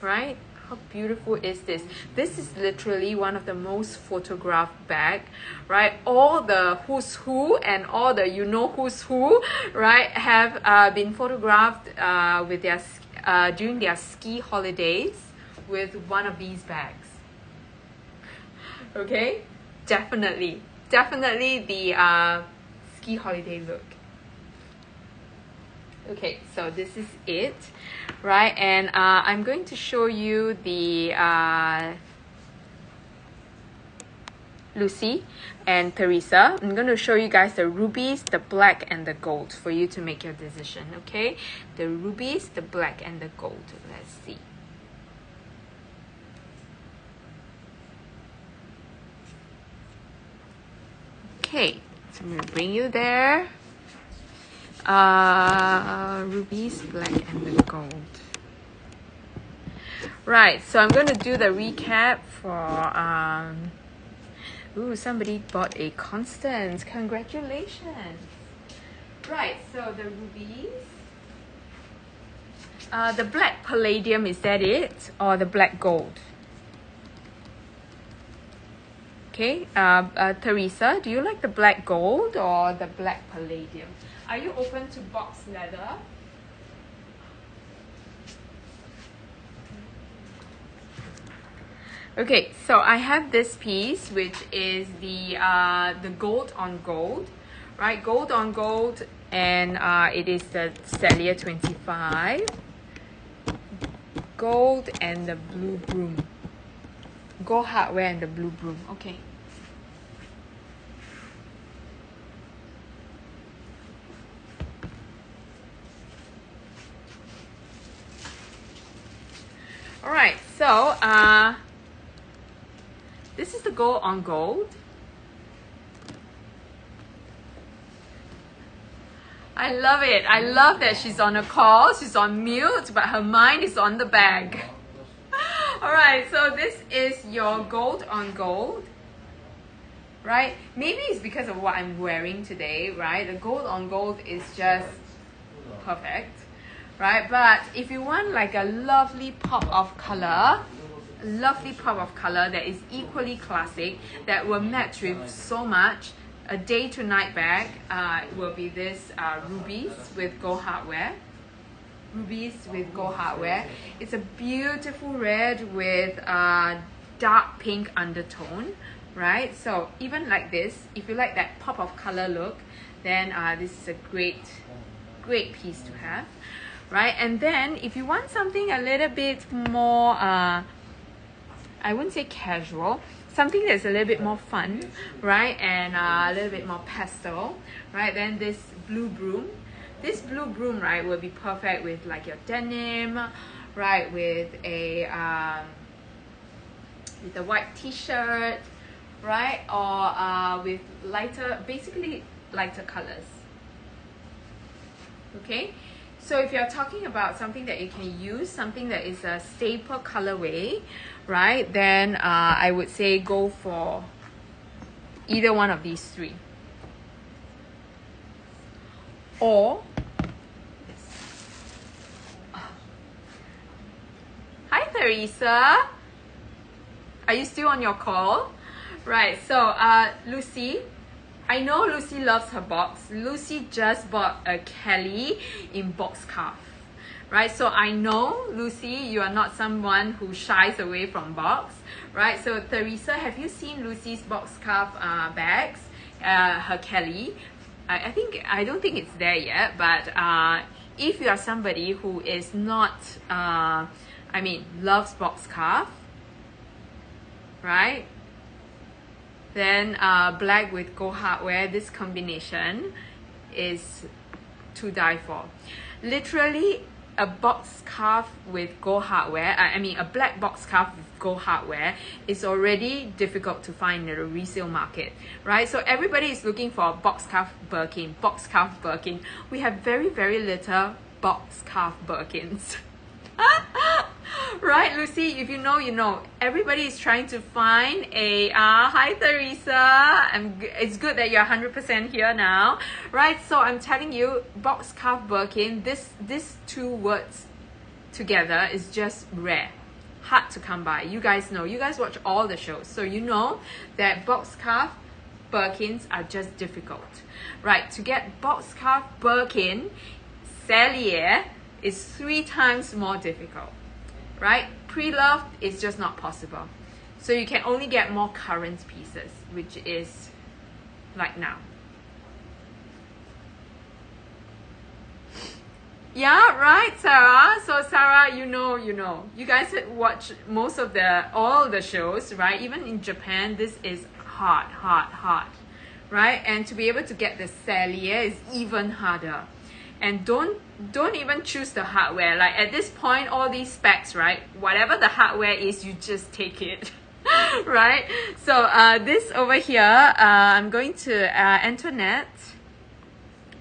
Right? How beautiful is this? This is literally one of the most photographed bag, right? All the who's who and all the you know who's who, right, have been photographed with their during their ski holidays with one of these bags. Okay, definitely the ski holiday look. Okay, so this is it, right? And I'm going to show you the Lucy and Teresa. I'm going to show you guys the rubies, the black, and the gold for you to make your decision, okay? The rubies, the black, and the gold. Let's see. Okay, so I'm going to bring you there. Rubies, black, and the gold. Right, so I'm going to do the recap for ooh, somebody bought a Constance. Congratulations. Right, so the rubies. The black palladium, is that it? Or the black gold? Okay, Teresa, do you like the black gold or the black palladium? Are you open to box leather? Okay, so I have this piece, which is the gold on gold, right? Gold on gold, and it is the Celia 25. Gold and the blue broom. Gold hardware and the blue broom. Okay. All right, so this is the gold on gold. I love it. I love that she's on a call. She's on mute, but her mind is on the bag. All right, so this is your gold on gold, right? Maybe it's because of what I'm wearing today, right? The gold on gold is just perfect, right? But if you want like a lovely pop of color, that is equally classic, that will match with so much, a day to night bag will be this rubies with gold hardware. Rubies with gold hardware. It's a beautiful red with dark pink undertone, right? So even like this, if you like that pop of color look, then this is a great piece to have, right? And then if you want something a little bit more I wouldn't say casual, something that's a little bit more fun, right? And a little bit more pastel, right? Then this blue broom. This blue broom, right, will be perfect with like your denim, right? With a white t-shirt, right? Or with basically lighter colors. Okay? So if you're talking about something that you can use, something that is a staple colorway, right, then I would say go for either one of these three. Or, hi Teresa, are you still on your call? Right, so Lucy, I know Lucy loves her box. Lucy just bought a Kelly in box scarf, right? So I know, Lucy, you are not someone who shies away from box, right? So Teresa, have you seen Lucy's box scarf bags, her Kelly? I don't think it's there yet, but if you are somebody who is not, loves box scarf, right? Then black with gold hardware, this combination is to die for. Literally, a box scarf with gold hardware, a black box scarf with gold hardware is already difficult to find in the resale market, right? So everybody is looking for a box scarf Birkin, box scarf Birkin. We have very, very little box scarf Birkins. Right, Lucy, if you know, you know. Everybody is trying to find a hi Teresa, it's good that you're 100% here now, right? So I'm telling you, box scarf Birkin, these two words together is just rare, hard to come by. You guys know, you guys watch all the shows, so you know that box scarf Birkins are just difficult, right? To get box scarf Birkin Celia is 3 times more difficult, right? Pre-loved is just not possible. So you can only get more current pieces, which is like now. Yeah, right, Sarah. So Sarah, you know, you guys watch most of all the shows, right? Even in Japan, this is hard, right? And to be able to get the cellier is even harder. And don't even choose the hardware. Like at this point, all these specs, right? Whatever the hardware is, you just take it. Right? So this over here, I'm going to Antoinette,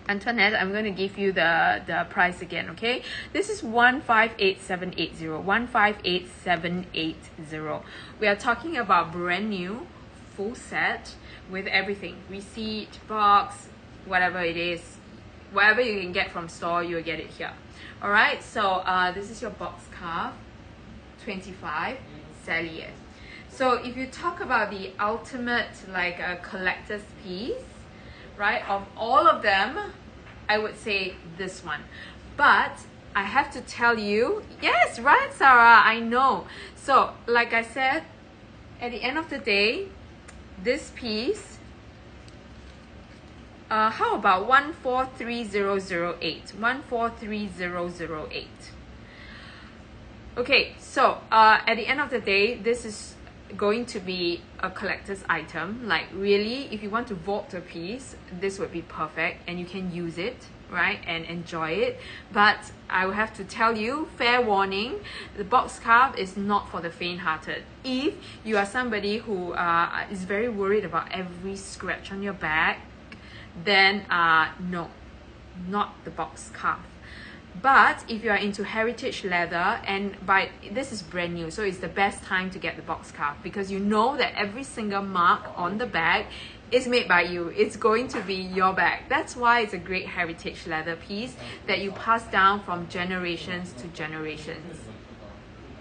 I'm going to give you the price again, okay? This is 158780. 158780. We are talking about brand new, full set with everything. Receipt, box, whatever it is. Whatever you can get from store, you'll get it here. Alright, so this is your box scarf, 25 cellier. So if you talk about the ultimate like a collector's piece, right, of all of them, I would say this one. But I have to tell you, yes, right, Sarah, I know. So like I said, at the end of the day, this piece, how about 143008? 143008. Okay, so at the end of the day, this is going to be a collector's item. Like really, if you want to vault a piece, this would be perfect and you can use it, right, and enjoy it. But I will have to tell you, fair warning, the box scarf is not for the faint-hearted. If you are somebody who is very worried about every scratch on your back, then no, not the box scarf. But if you are into heritage leather, and this is brand new, so it's the best time to get the box scarf, because you know that every single mark on the bag is made by you. It's going to be your bag. That's why it's a great heritage leather piece that you pass down from generations to generations.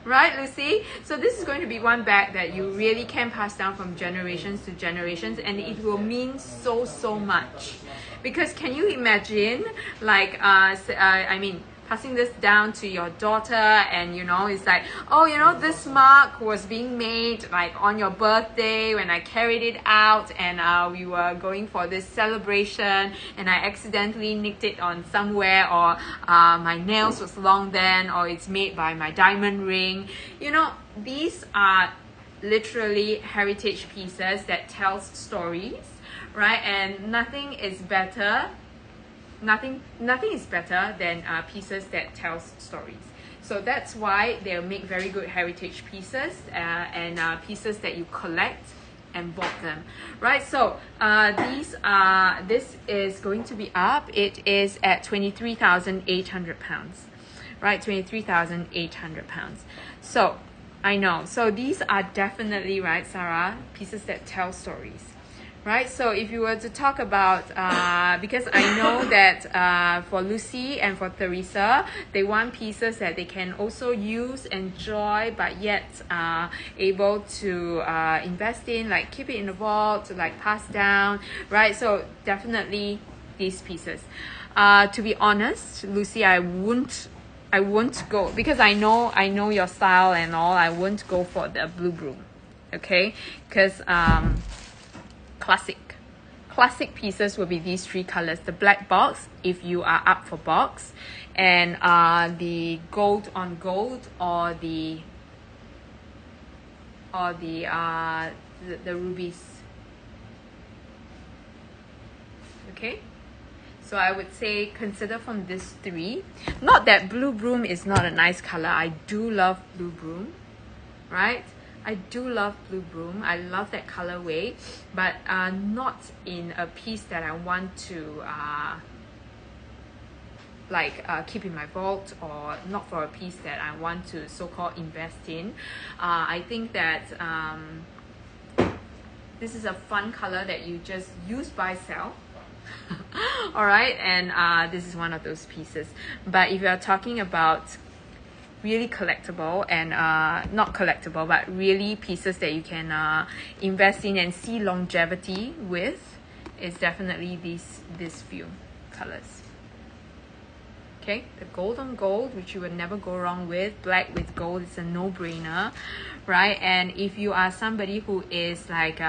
Right, Lucy? So this is going to be one bag that you really can pass down from generations to generations, and it will mean so much. Because can you imagine, like, I mean, passing this down to your daughter, and you know, it's like, oh, you know, this mark was being made like on your birthday when I carried it out, and we were going for this celebration, and I accidentally nicked it on somewhere, or my nails was long then, or it's made by my diamond ring. You know, these are literally heritage pieces that tells stories, right? And nothing is better than pieces that tells stories. So that's why they'll make very good heritage pieces, and pieces that you collect and bought them, right? So this is going to be up. It is at 23,800 pounds, right? 23,800 pounds. So I know, so these are definitely, right, Sarah, pieces that tell stories. Right, so if you were to talk about, because I know that for Lucy and for Teresa, they want pieces that they can also use, enjoy, but yet able to invest in, like keep it in the vault, to like pass down, right? So definitely these pieces. To be honest, Lucy, I won't go, because I know your style and all. I won't go for the blue broom, okay? Because classic pieces will be these three colors: the black box, if you are up for box, and the gold on gold, or the rubies. Okay, so I would say consider from these three. Not that blue broom is not a nice color. I do love blue broom, right? I do love blue broom. I love that colorway, but not in a piece that I want to keep in my vault, or not for a piece that I want to so-called invest in. I think that this is a fun color that you just use, buy, sell. All right, and this is one of those pieces. But if you are talking about really collectible, and not collectible, but really pieces that you can invest in and see longevity with, is definitely these few colors. Okay, the gold on gold, which you would never go wrong with. Black with gold is a no-brainer, right? And if you are somebody who is like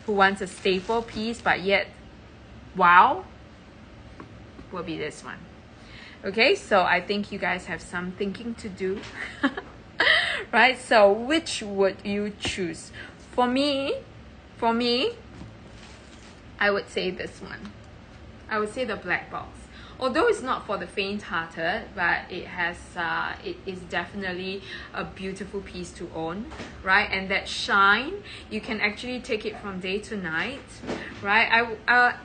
who wants a staple piece but yet wow, will be this one. Okay, so I think you guys have some thinking to do. Right, so which would you choose? For me, I would say this one. I would say the black box. Although it's not for the faint-hearted, but it is definitely a beautiful piece to own, right? And that shine, you can actually take it from day to night, right?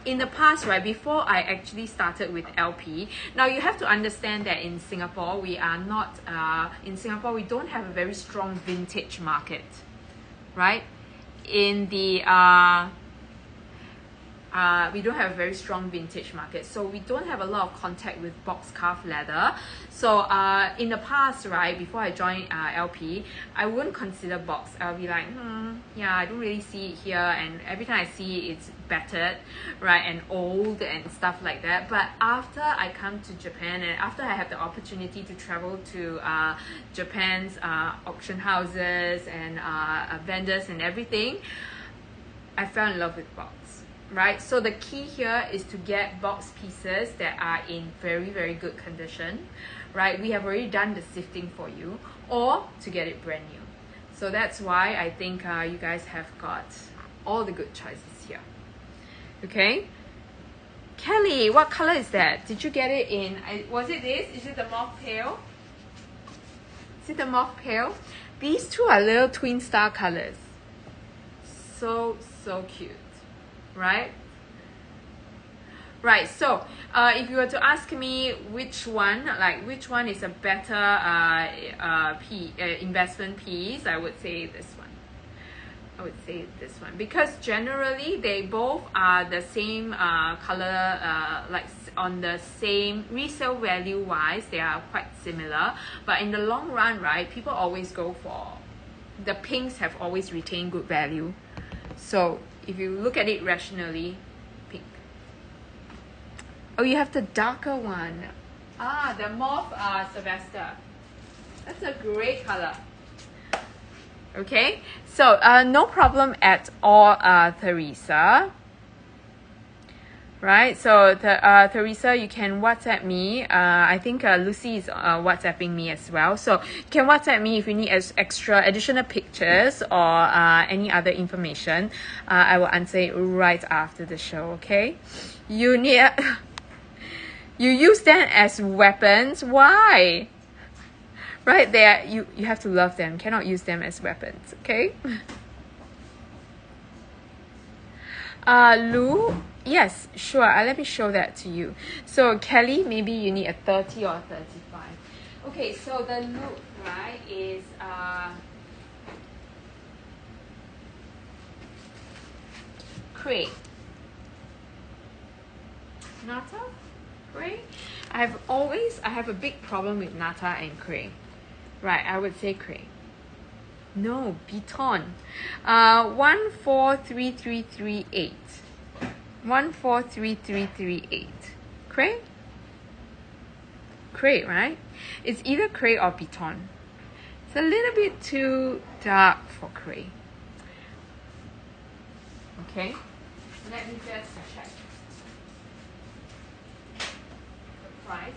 In the past, right, before I actually started with LP, now you have to understand that in Singapore, we don't have a very strong vintage market, right? We don't have a very strong vintage market, so we don't have a lot of contact with box carved leather. So in the past, right, before I joined LP, I wouldn't consider box. I'll be like, yeah, I don't really see it here, and every time I see it, it's battered, right, and old and stuff like that. But after I come to Japan, and after I have the opportunity to travel to Japan's auction houses and vendors and everything, I fell in love with box. Right, so the key here is to get box pieces that are in very, very good condition, right? We have already done the sifting for you, or to get it brand new. So that's why I think you guys have got all the good choices here. Okay, Kelly, what color is that? Did you get it in, was it this? Is it the mauve pale? Is it the mauve pale? These two are little twin star colors. So cute. Right, so if you were to ask me which one is a better investment piece, I would say this one. Because generally they both are the same color, like on the same resale value wise, they are quite similar, but in the long run, right, people always go for the pinks. Have always retained good value. So if you look at it rationally, pink. Oh, you have the darker one. The mauve Sylvester. That's a great color. Okay, so no problem at all, Theresa. Right, so Theresa, you can WhatsApp me. I think Lucy is WhatsApping me as well. So you can WhatsApp me if you need extra additional pictures or any other information. I will answer it right after the show, okay? You use them as weapons. Why? Right, you have to love them. Cannot use them as weapons, okay? Lou, yes, sure. Let me show that to you. So Kelly, maybe you need a 30 or 35. Okay, so the look, right, is cray. Nata, cray. I have a big problem with nata and cray. Right, I would say cray. No, Beton. 143338. 143338. Cray? Cray, right? It's either cray or Beton. It's a little bit too dark for cray. Okay, let me just check the price.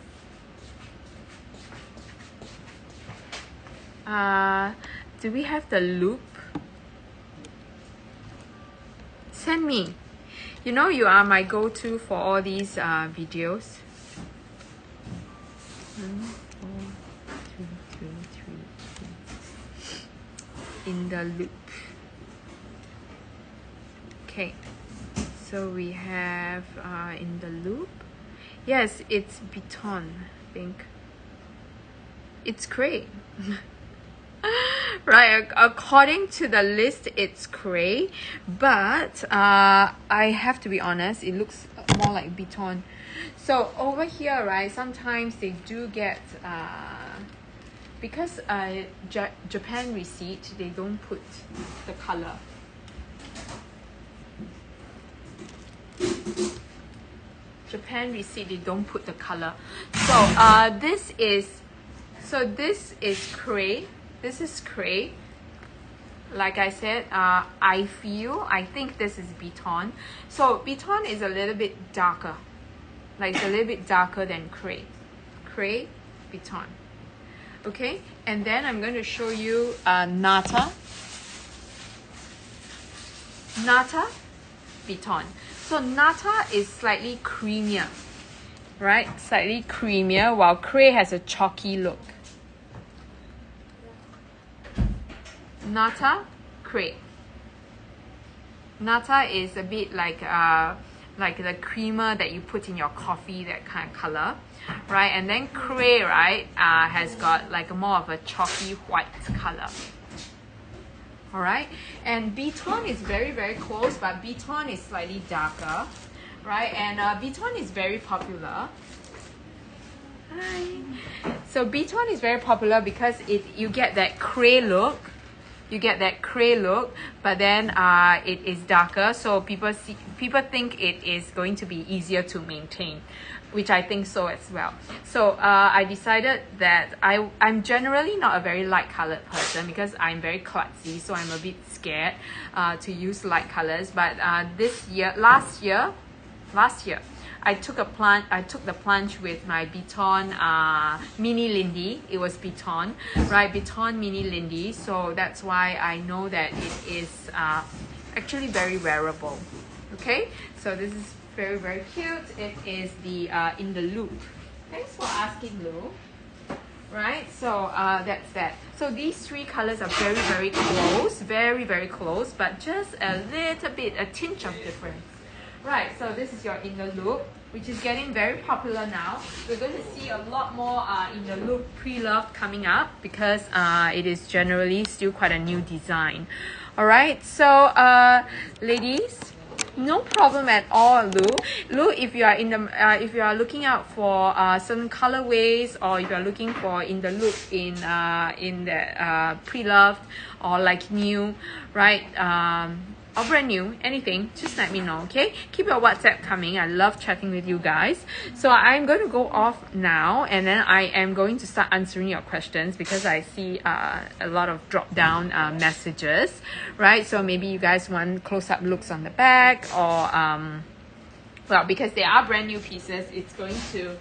Do we have the loop? Send me. You know you are my go-to for all these videos. 1, 4, 3, 3, 3. In the loop. Okay. So we have in the loop. Yes, it's Beton, I think. It's cray. Right, according to the list, it's cray, but I have to be honest, it looks more like Beton. So over here, right, sometimes they do get because Japan receipt, they don't put the color. Japan receipt, they don't put the color. So this is cray. This is cray. Like I said, I think this is Beton. So Beton is a little bit darker. Like it's a little bit darker than cray. Cray, Vuitton. Okay, and then I'm going to show you Nata, Vuitton. So Nata is slightly creamier, right? Slightly creamier, while Cray has a chalky look. Nata, Cray. Nata is a bit like the creamer that you put in your coffee, that kind of color, right? And then Cray, right, has got like more of a chalky white color. All right, and Vuitton is very, very close, but Vuitton is slightly darker, right? And Vuitton is very popular. Hi. So Vuitton is very popular because you get that Cray look. You get that Cray look, but then it is darker, so people think it is going to be easier to maintain, which I think so as well. So I decided that I'm generally not a very light colored person because I'm very klutzy, so I'm a bit scared to use light colors. But last year, I took the plunge with my Vuitton Mini Lindy. It was Vuitton, right? Vuitton Mini Lindy. So that's why I know that it is actually very wearable. Okay, so this is very, very cute. It is the in the loop. Thanks for asking, Lou. Right, so that's that. So these three colors are very, very close, very, very close, but just a little bit, a tinge of difference. Right, so this is your in the loop, which is getting very popular now. We're going to see a lot more in the loop pre-loved coming up because it is generally still quite a new design. All right, so ladies, no problem at all, Lou. Lou, if you are if you are looking out for certain colorways, or if you are looking for in the loop in the pre-loved or like new, right? Or brand new, anything, just let me know, okay? Keep your WhatsApp coming. I love chatting with you guys. So I'm going to go off now, and then I am going to start answering your questions because I see a lot of drop down messages, right? So maybe you guys want close-up looks on the back, or well, because they are brand new pieces, it's going to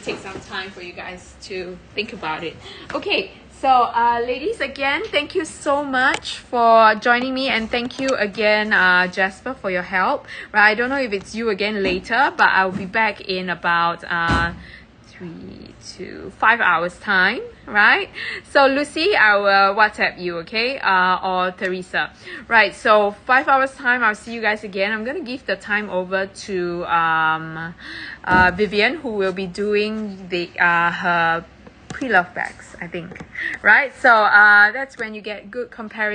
take some time for you guys to think about it. Okay. So, ladies, again, thank you so much for joining me, and thank you again, Jasper, for your help. Right, I don't know if it's you again later, but I'll be back in about 3 to 5 hours time, right? So, Lucy, I will WhatsApp you, okay? Or Teresa, right? So, 5 hours time, I'll see you guys again. I'm gonna give the time over to Vivian, who will be doing the her pre-love bags, I think, right? So that's when you get good comparison.